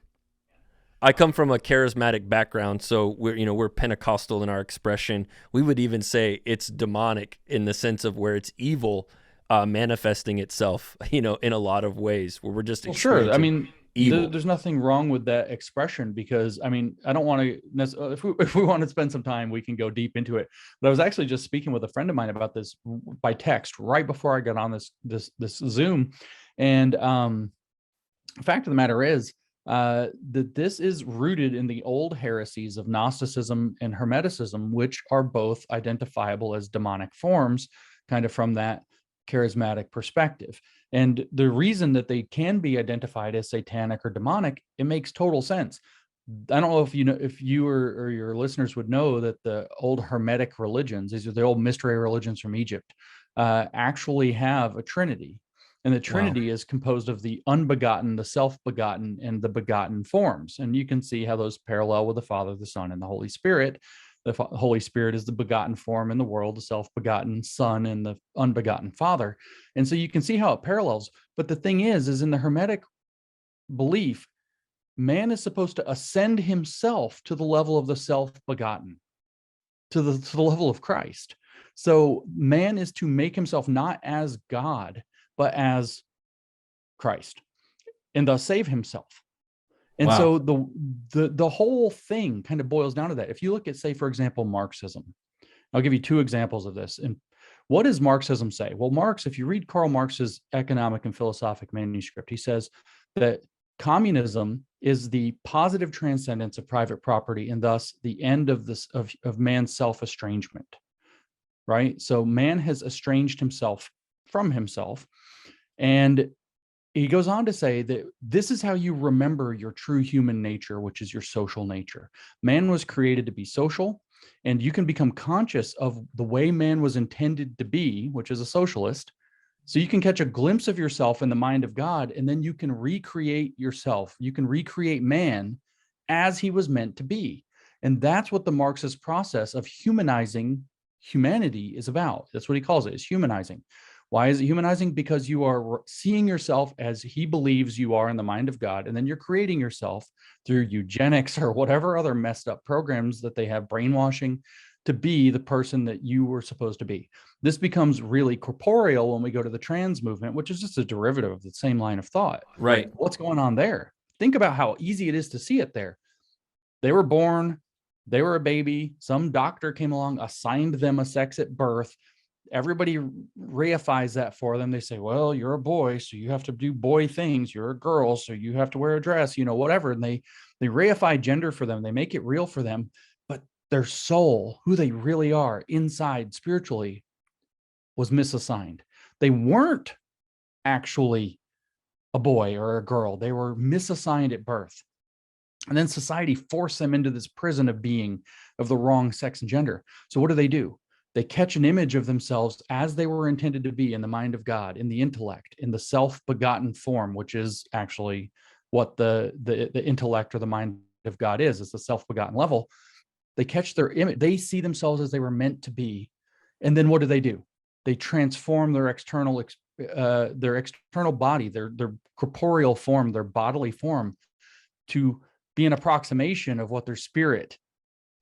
I come from a charismatic background, so we're Pentecostal in our expression. We would even say it's demonic in the sense of where it's evil, manifesting itself, in a lot of ways, where we're just sure. I mean, evil. There's nothing wrong with that expression, because I mean, I don't want to if we want to spend some time, we can go deep into it. But I was actually just speaking with a friend of mine about this by text right before I got on this Zoom, and the fact of the matter is that this is rooted in the old heresies of Gnosticism and Hermeticism, which are both identifiable as demonic forms, kind of from that charismatic perspective. And the reason that they can be identified as satanic or demonic, it makes total sense. I don't know if you or your listeners would know that the old Hermetic religions, these are the old mystery religions from Egypt, actually have a Trinity. And the Trinity is composed of the unbegotten, the self-begotten, and the begotten forms. And you can see how those parallel with the Father, the Son, and the Holy Spirit. The Holy Spirit is the begotten form in the world, the self-begotten Son, and the unbegotten Father. And so you can see how it parallels. But the thing is in the Hermetic belief, man is supposed to ascend himself to the level of the self-begotten, to the level of Christ. So man is to make himself not as God, but as Christ, and thus save himself. And so the whole thing kind of boils down to that. If you look at, say, for example, Marxism, I'll give you two examples of this. And what does Marxism say? Well, Marx, if you read Karl Marx's economic and philosophic manuscript, he says that Communism is the positive transcendence of private property, and thus the end of this of man's self-estrangement, right? So man has estranged himself from himself. And he goes on to say that this is how you remember your true human nature, which is your social nature. Man was created to be social, and you can become conscious of the way man was intended to be, which is a socialist. So you can catch a glimpse of yourself in the mind of God, and then you can recreate yourself. You can recreate man as he was meant to be. And that's what the Marxist process of humanizing humanity is about. That's what he calls it, is humanizing. Why is it humanizing? Because you are seeing yourself as he believes you are in the mind of God, and then you're creating yourself through eugenics or whatever other messed up programs that they have, brainwashing, to be the person that you were supposed to be. This becomes really corporeal when we go to the trans movement, which is just a derivative of the same line of thought. Right. What's going on there? Think about how easy it is to see it there. They were born, they were a baby, some doctor came along, assigned them a sex at birth. Everybody reifies that for them. They say, well, you're a boy, so you have to do boy things. You're a girl, so you have to wear a dress, whatever. And they reify gender for them. They make it real for them. But their soul, who they really are inside spiritually, was misassigned. They weren't actually a boy or a girl. They were misassigned at birth. And then society forced them into this prison of being of the wrong sex and gender. So what do? They catch an image of themselves as they were intended to be in the mind of God, in the intellect, in the self-begotten form, which is actually what the intellect or the mind of God is. It's the self-begotten level. They catch their image. They see themselves as they were meant to be. And then what do? They transform their external body, their corporeal form, their bodily form, to be an approximation of what their spirit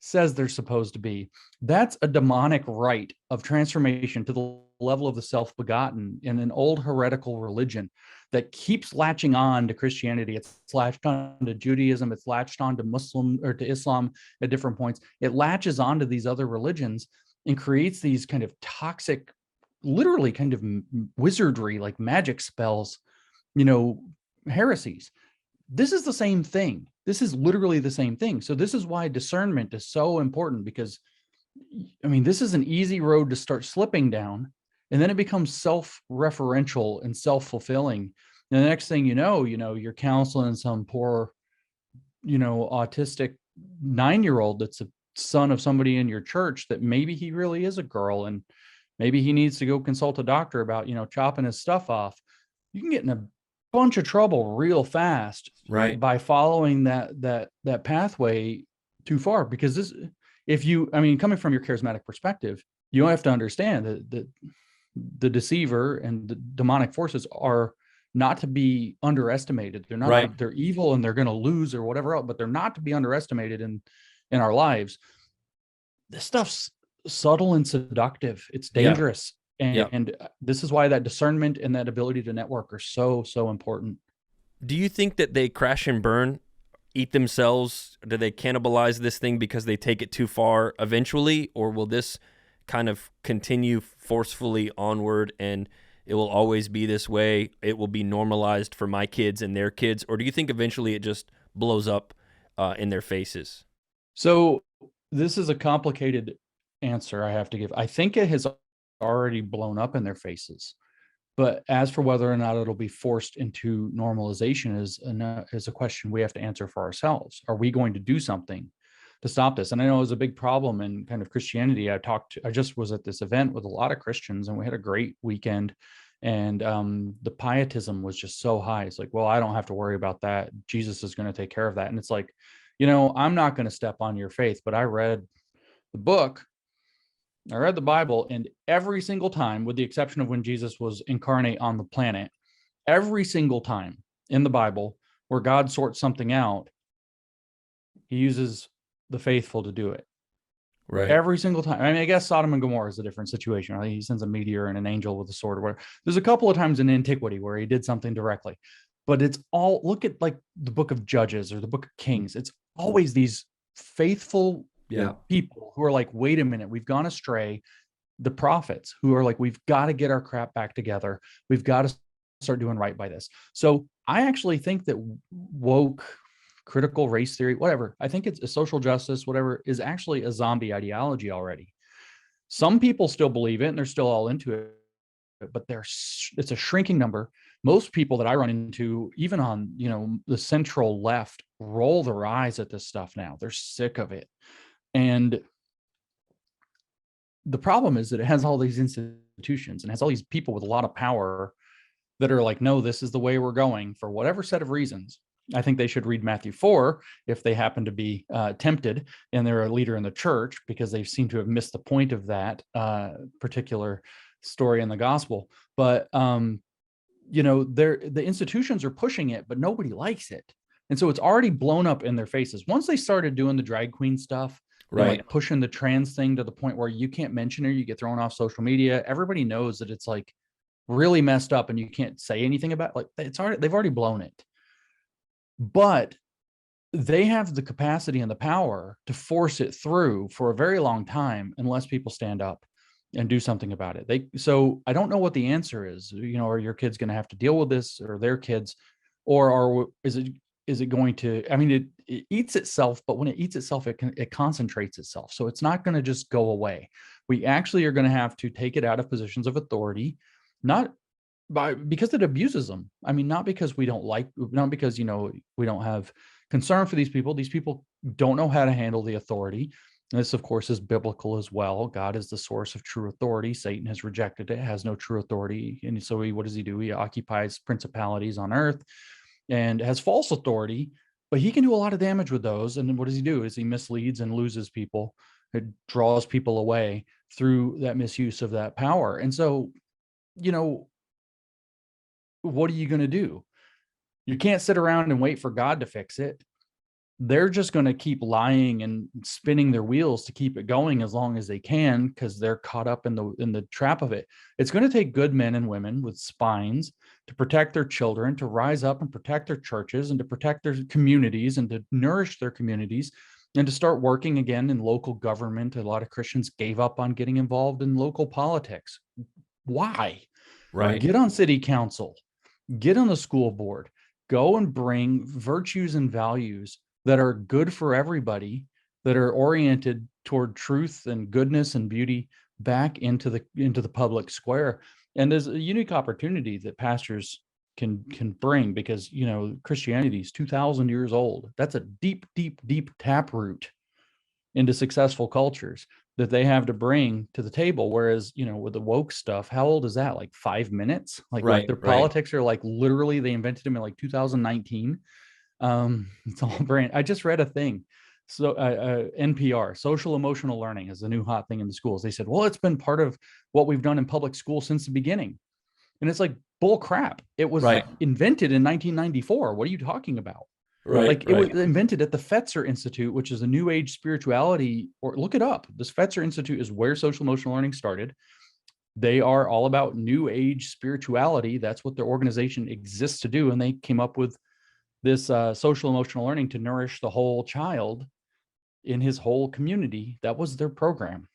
says they're supposed to be. That's a demonic rite of transformation to the level of the self-begotten in an old heretical religion that keeps latching on to Christianity. It's latched on to Judaism. It's latched on to Muslim or to Islam at different points. It latches on to these other religions and creates these kind of toxic, literally kind of wizardry, like magic spells, heresies. This is the same thing. This is literally the same thing. So this is why discernment is so important, because this is an easy road to start slipping down, and then it becomes self-referential and self-fulfilling. And the next thing you're counseling some poor, autistic 9-year-old that's a son of somebody in your church that maybe he really is a girl, and maybe he needs to go consult a doctor about, chopping his stuff off. You can get in a bunch of trouble real fast, right, by following that pathway too far. Because coming from your charismatic perspective, you have to understand that the deceiver and the demonic forces are not to be underestimated. They're not right. They're evil and they're going to lose or whatever else, but they're not to be underestimated in our lives. This stuff's subtle and seductive. It's dangerous. And this is why that discernment and that ability to network are so, so important. Do you think that they crash and burn, eat themselves? Do they cannibalize this thing because they take it too far eventually? Or will this kind of continue forcefully onward and it will always be this way? It will be normalized for my kids and their kids? Or do you think eventually it just blows up in their faces? So this is a complicated answer I have to give. I think it has already blown up in their faces. But as for whether or not it'll be forced into normalization is a question we have to answer for ourselves. Are we going to do something to stop this? And I know it was a big problem in kind of Christianity. I just was at this event with a lot of Christians, and we had a great weekend. And the pietism was just so high. It's like, well, I don't have to worry about that. Jesus is going to take care of that. And it's like, I'm not going to step on your faith, but I read the book. I read the Bible, and every single time, with the exception of when Jesus was incarnate on the planet, every single time in the Bible where God sorts something out, he uses the faithful to do it. Right. Every single time. I guess Sodom and Gomorrah is a different situation. Right? He sends a meteor and an angel with a sword or whatever. There's a couple of times in antiquity where he did something directly, but it's all, look at like the book of Judges or the book of Kings. It's always these faithful people who are like, wait a minute, we've gone astray. The prophets who are like, we've got to get our crap back together. We've got to start doing right by this. So I actually think that woke, critical race theory, whatever, I think it's a social justice, whatever, is actually a zombie ideology already. Some people still believe it and they're still all into it, but it's a shrinking number. Most people that I run into, even on, the central left, roll their eyes at this stuff now. They're sick of it. And the problem is that it has all these institutions and has all these people with a lot of power that are like, no, this is the way we're going for whatever set of reasons. I think they should read Matthew 4 if they happen to be tempted and they're a leader in the church, because they seem to have missed the point of that particular story in the gospel. But, the institutions are pushing it, but nobody likes it. And so it's already blown up in their faces. Once they started doing the drag queen stuff, Right. like pushing the trans thing to the point where you can't mention her, you get thrown off social media. Everybody knows that it's like really messed up and you can't say anything about it. Like they've already blown it. But they have the capacity and the power to force it through for a very long time unless people stand up and do something about it. So I don't know what the answer is. Are your kids going to have to deal with this, or their kids, or is it going to, I mean, it eats itself, but when it eats itself, it concentrates itself. So it's not going to just go away. We actually are going to have to take it out of positions of authority, because it abuses them. I mean, not because we don't not because, we don't have concern for these people. These people don't know how to handle the authority. This, of course, is biblical as well. God is the source of true authority. Satan has rejected it, has no true authority. And so what does he do? He occupies principalities on earth and has false authority, but he can do a lot of damage with those. And then what does he do? Is he misleads and loses people. It draws people away through that misuse of that power. And so, what are you going to do? You can't sit around and wait for God to fix it. They're just going to keep lying and spinning their wheels to keep it going as long as they can, because they're caught up in the trap of it. It's going to take good men and women with spines to protect their children, to rise up and protect their churches and to protect their communities and to nourish their communities and to start working again in local government. A lot of Christians gave up on getting involved in local politics. Why? Right. Get on city council, get on the school board, go and bring virtues and values that are good for everybody, that are oriented toward truth and goodness and beauty back into the public square. And there's a unique opportunity that pastors can bring, because Christianity is 2,000 years old. That's a deep taproot into successful cultures that they have to bring to the table. Whereas, with the woke stuff, how old is that? Like 5 minutes? Like their politics are like, literally they invented them in like 2019. It's all brand. I just read a thing. So NPR, social emotional learning, is the new hot thing in the schools. They said, well, it's been part of what we've done in public school since the beginning. And it's like bull crap. It was invented in 1994. What are you talking about? It was invented at the Fetzer Institute, which is a new age spirituality, or look it up. This Fetzer Institute is where social emotional learning started. They are all about new age spirituality. That's what their organization exists to do. And they came up with this social emotional learning to nourish the whole child in his whole community. That was their program.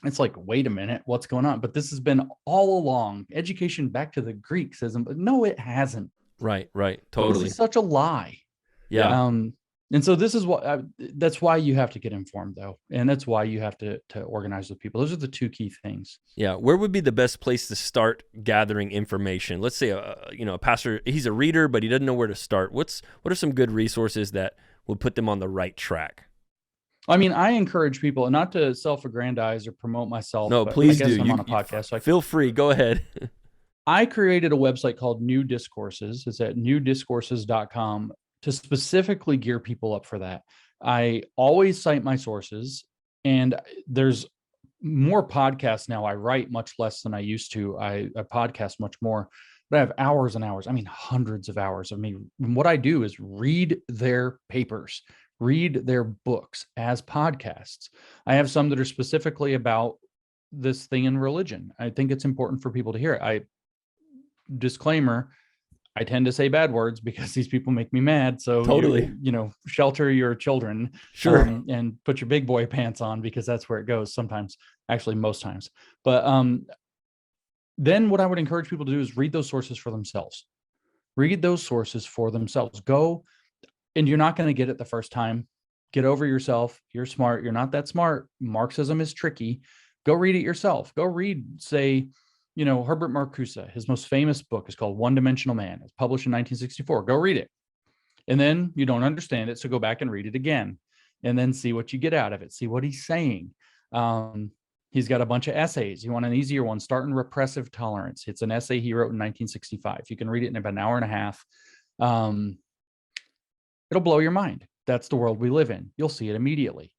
It's like, wait a minute, what's going on? But this has been all along. Education back to the Greeks isn't, but no, it hasn't. Right. Totally. This is such a lie. Yeah. And so this is that's why you have to get informed, though. And that's why you have to organize with people. Those are the two key things. Yeah. Where would be the best place to start gathering information? Let's say, a pastor, he's a reader, but he doesn't know where to start. What are some good resources that would put them on the right track? I mean, I encourage people, and not to self-aggrandize or promote myself. No, please do. I'm on a podcast, so feel free. Go ahead. I created a website called New Discourses. It's at newdiscourses.com to specifically gear people up for that. I always cite my sources, and there's more podcasts now. I write much less than I used to. I podcast much more, but I have hours and hours. I mean, hundreds of hours of me. What I do is read their papers, read their books as podcasts. I have some that are specifically about this thing in religion. I think it's important for people to hear it. Disclaimer, I tend to say bad words because these people make me mad. So totally, shelter your children, sure, and put your big boy pants on, because that's where it goes sometimes, actually most times. But then what I would encourage people to do is read those sources for themselves. Read those sources for themselves. Go, and you're not going to get it the first time. Get over yourself. You're smart. You're not that smart. Marxism is tricky. Go read it yourself. Go read, say, Herbert Marcuse. His most famous book is called One Dimensional Man. It's published in 1964. Go read it. And then you don't understand it, so go back and read it again, and then see what you get out of it. See what he's saying. He's got a bunch of essays. You want an easier one? Start in Repressive Tolerance. It's an essay he wrote in 1965. You can read it in about an hour and a half. It'll blow your mind. That's the world we live in. You'll see it immediately.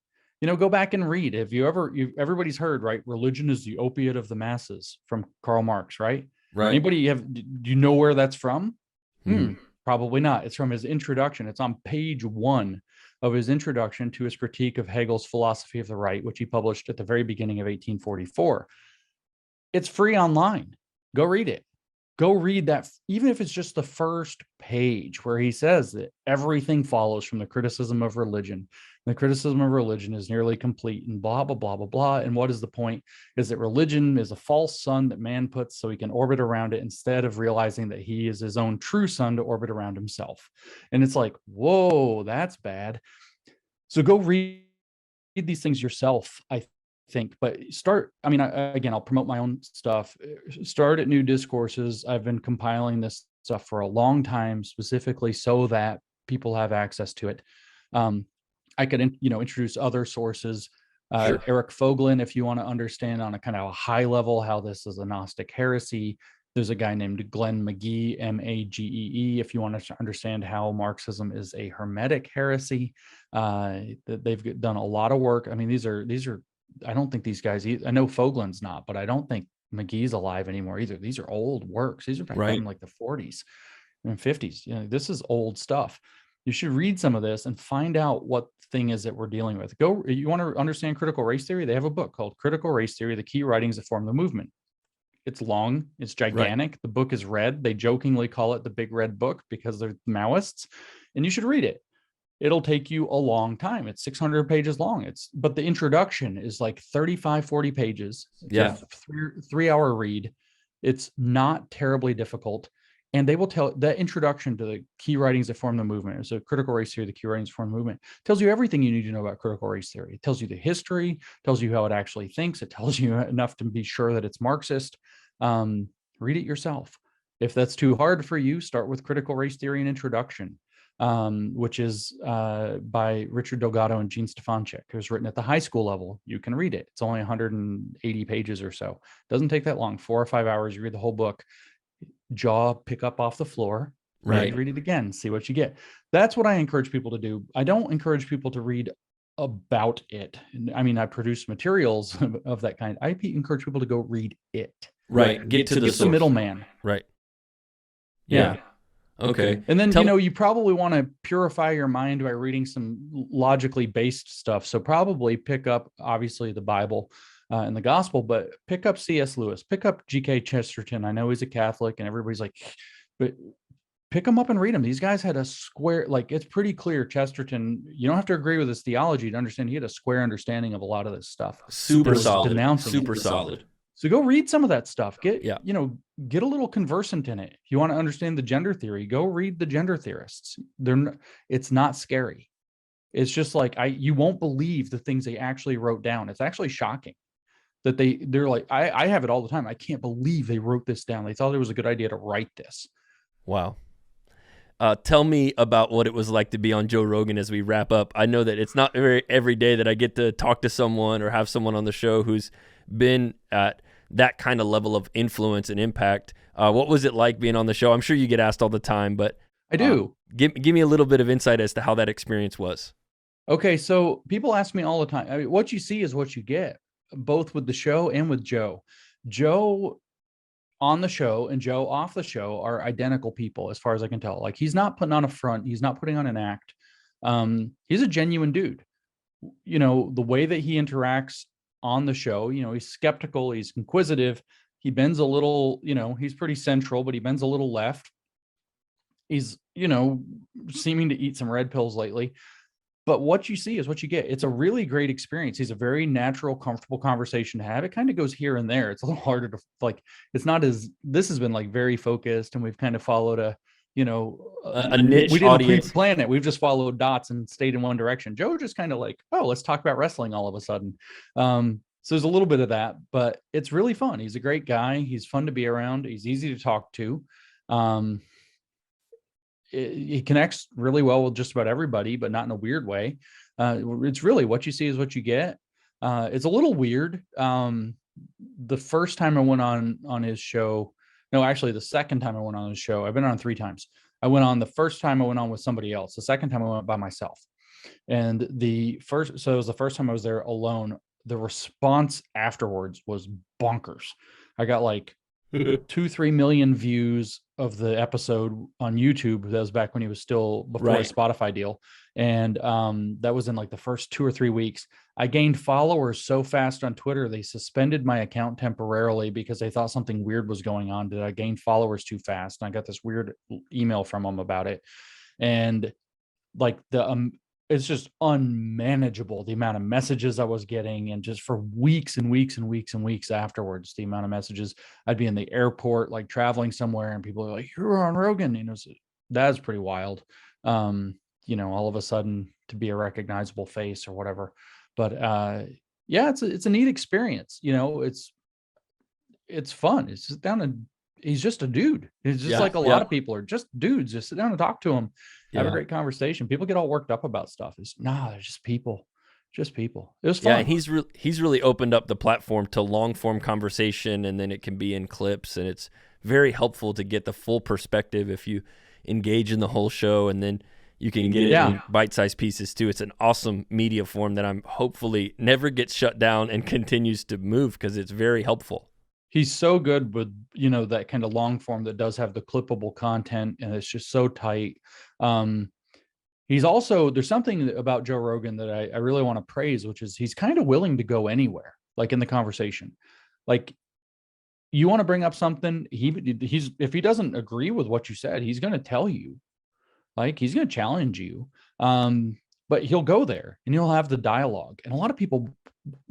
Go back and read. Everybody's heard, right? Religion is the opiate of the masses, from Karl Marx, right? Right. Do you know where that's from? Probably not. It's from his introduction. It's on page 1 of his introduction to his critique of Hegel's philosophy of the right, which he published at the very beginning of 1844. It's free online. Go read it. Go read that, even if it's just the first page where he says that everything follows from the criticism of religion. The criticism of religion is nearly complete, and blah, blah, blah, blah, blah. And what is the point? Is that religion is a false sun that man puts so he can orbit around it, instead of realizing that he is his own true sun to orbit around himself. And it's like, whoa, that's bad. So go read these things yourself, I think. But again, I'll promote my own stuff. Start at New Discourses. I've been compiling this stuff for a long time, specifically so that people have access to it. I could, introduce other sources. Sure. Eric Fogelin, if you want to understand on a kind of a high level how this is a Gnostic heresy. There's a guy named Glenn Magee, Magee, if you want to understand how Marxism is a hermetic heresy. They've done a lot of work. I mean, these are. I don't think these guys. I know Fogelin's not, but I don't think McGee's alive anymore either. These are old works. These are back in like the 40s and 50s. This is old stuff. You should read some of this and find out what thing is that we're dealing with. You want to understand critical race theory? They have a book called Critical Race Theory, the Key Writings that Form the Movement. It's long, it's gigantic. Right. The book is red. They jokingly call it the Big Red Book because they're Maoists, and you should read it. It'll take you a long time. It's 600 pages long. But the introduction is like 35, 40 pages. It's a 3-hour read. It's not terribly difficult. And they will tell that introduction to the key writings that form the movement. So critical race theory, the key writings that form the movement, tells you everything you need to know about critical race theory. It tells you the history, tells you how it actually thinks. It tells you enough to be sure that it's Marxist. Read it yourself. If that's too hard for you, start with Critical Race Theory and Introduction, which is by Richard Delgado and Gene Stefanchik. It was written at the high school level. You can read it. It's only 180 pages or so. Doesn't take that long, 4 or 5 hours. You read the whole book. Jaw pick up off the floor, right? Read it again, see what you get. That's what I encourage people to do. I don't encourage people to read about it. I mean, I produce materials of that kind. I encourage people to go read it. Right. Get to the middleman. Right. Yeah. Okay. And then, you probably want to purify your mind by reading some logically based stuff. So probably pick up, obviously, the Bible and the gospel, but pick up C.S. Lewis, pick up G.K. Chesterton. I know he's a Catholic and everybody's like, but pick them up and read them. These guys had a square, it's pretty clear. Chesterton, you don't have to agree with his theology to understand. He had a square understanding of a lot of this stuff. Super solid. Super solid. So go read some of that stuff. Get a little conversant in it. If you want to understand the gender theory, go read the gender theorists. It's not scary. It's just you won't believe the things they actually wrote down. It's actually shocking that they're like, I have it all the time. I can't believe they wrote this down. They thought it was a good idea to write this. Wow. Tell me about what it was like to be on Joe Rogan as we wrap up. I know that it's not every day that I get to talk to someone or have someone on the show who's been at that kind of level of influence and impact. What was it like being on the show? I'm sure you get asked all the time, but I do. Give me a little bit of insight as to how that experience was. Okay, so people ask me all the time. I mean, what you see is what you get, both with the show and with Joe. Joe on the show and Joe off the show are identical people, as far as I can tell. He's not putting on a front. He's not putting on an act. He's a genuine dude. The way that he interacts on the show, he's skeptical, he's inquisitive, he bends a little, he's pretty central, but he bends a little left. He's, seeming to eat some red pills lately. but what you see is what you get. It's a really great experience. He's a very natural, comfortable conversation to have. It kind of goes here and there. It's a little harder to like, it's not as, this has been like very focused, and we've kind of followed a niche we didn't audience. pre-plan it. We've just followed dots and stayed in one direction. Joe just kind of like, oh, let's talk about wrestling all of a sudden. So there's a little bit of that, but it's really fun. He's a great guy. He's fun to be around. He's easy to talk to. He connects really well with just about everybody, but not in a weird way. It's really what you see is what you get. It's a little weird. The first time I went on his show, no, actually the second time I went on his show, I've been on 3 times. I went on the first time I went on with somebody else. The second time I went by myself. And so it was the first time I was there alone. The response afterwards was bonkers. I got like 2-3 million views of the episode on YouTube. That was back when he was still before his Spotify deal. And that was in like the first 2 or 3 weeks. I gained followers so fast on Twitter, they suspended my account temporarily because they thought something weird was going on. Did I gain followers too fast? And I got this weird email from them about it. And like it's just unmanageable, the amount of messages I was getting. And just for weeks and weeks and weeks and weeks afterwards, the amount of messages. I'd be in the airport, like traveling somewhere, and people are like, you're on Rogan. That's pretty wild. All of a sudden to be a recognizable face or whatever. But yeah, it's a neat experience. It's fun. It's just he's just a dude. It's just like a lot of people are just dudes. Just sit down and talk to him. Have a great conversation. People get all worked up about stuff. They're just people. Just people. It was fun. Yeah, and he's really opened up the platform to long form conversation, and then it can be in clips, and it's very helpful to get the full perspective if you engage in the whole show, and then you can get it in bite-sized pieces too. It's an awesome media form that I'm hopefully never gets shut down and continues to move because it's very helpful. He's so good with, that kind of long form that does have the clippable content, and it's just so tight. There's something about Joe Rogan that I really want to praise, which is he's kind of willing to go anywhere, like in the conversation. Like, you want to bring up something, if he doesn't agree with what you said, he's going to tell you, like, he's going to challenge you. But he'll go there and he'll have the dialogue. And a lot of people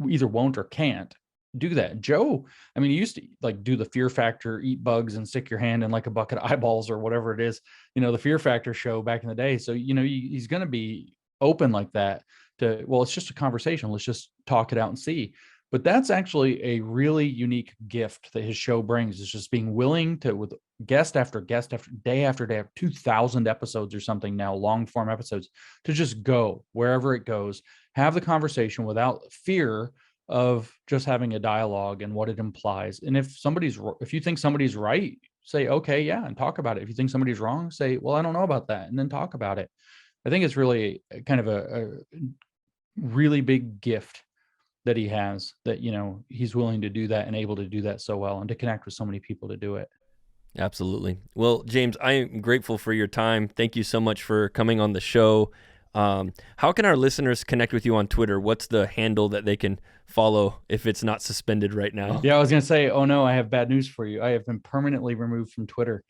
either won't or can't do that. Joe, he used to like do the Fear Factor, eat bugs and stick your hand in like a bucket of eyeballs or whatever it is, the Fear Factor show back in the day. So, he's going to be open like that it's just a conversation. Let's just talk it out and see. But that's actually a really unique gift that his show brings, is just being willing to, with guest after guest after day, 2,000 episodes or something now, long form episodes, to just go wherever it goes, have the conversation without fear of just having a dialogue and what it implies. And if you think somebody's right, say, okay, yeah, and talk about it. If you think somebody's wrong, say, well, I don't know about that, and then talk about it. I think it's really kind of a really big gift that he has, that, he's willing to do that and able to do that so well, and to connect with so many people to do it. Absolutely. Well, James, I am grateful for your time. Thank you so much for coming on the show. How can our listeners connect with you on Twitter? What's the handle that they can follow if it's not suspended right now? Yeah, I was going to say, oh no, I have bad news for you. I have been permanently removed from Twitter.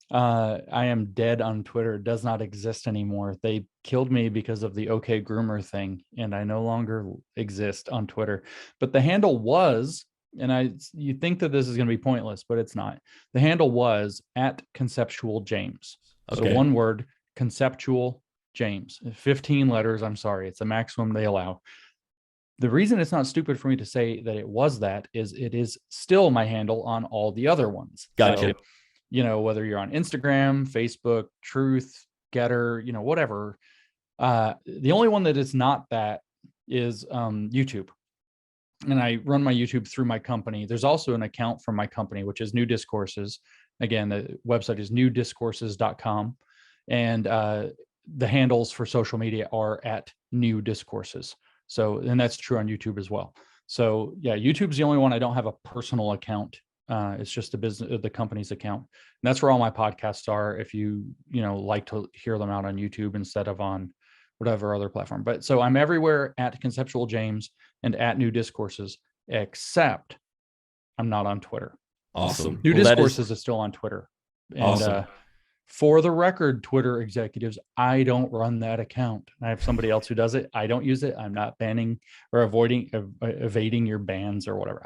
I am dead on Twitter. It does not exist anymore. They killed me because of the OK Groomer thing, and I no longer exist on Twitter. But the handle was, and you think that this is going to be pointless, but it's not. The handle was @ConceptualJames. Okay. So one word, Conceptual James. 15 letters. I'm sorry. It's the maximum they allow. The reason it's not stupid for me to say that it was that is it is still my handle on all the other ones. Gotcha. So, whether you're on Instagram, Facebook, Truth, Getter, whatever. The only one that is not that is YouTube. And I run my YouTube through my company. There's also an account from my company, which is New Discourses. Again, the website is newdiscourses.com. And the handles for social media are @newdiscourses. So, and that's true on YouTube as well. So yeah, YouTube's the only one I don't have a personal account. It's just the company's account. And that's where all my podcasts are, if you like to hear them out on YouTube instead of on whatever other platform. But so I'm everywhere @ConceptualJames and @newdiscourses, except I'm not on Twitter. Awesome. New Discourses is still on Twitter. And awesome. For the record, Twitter executives, I don't run that account. I have somebody else who does it. I don't use it. I'm not banning or evading your bans or whatever.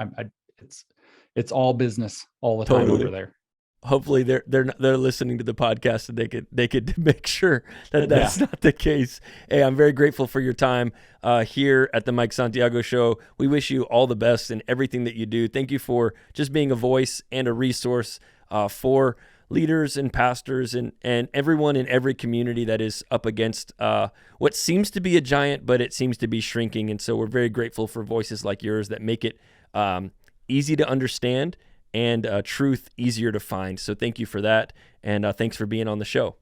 It's all business all the time over there. Hopefully they're listening to the podcast and they could make sure that that's not the case. Hey, I'm very grateful for your time here at the Mike Santiago Show. We wish you all the best in everything that you do. Thank you for just being a voice and a resource for leaders and pastors and everyone in every community that is up against what seems to be a giant, but it seems to be shrinking. And so we're very grateful for voices like yours that make it easy to understand and truth easier to find. So thank you for that. And thanks for being on the show.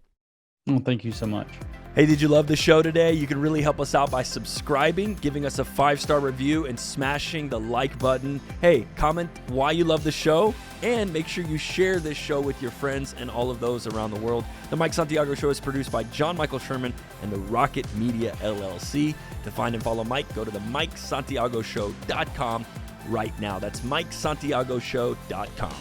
Well, thank you so much. Hey, did you love the show today? You can really help us out by subscribing, giving us a 5-star review, and smashing the like button. Hey, comment why you love the show, and make sure you share this show with your friends and all of those around the world. The Mike Santiago Show is produced by John Michael Sherman and TheRocket.Media, LLC. To find and follow Mike, go to the MikeSantiagoShow.com right now. That's MikeSantiagoShow.com.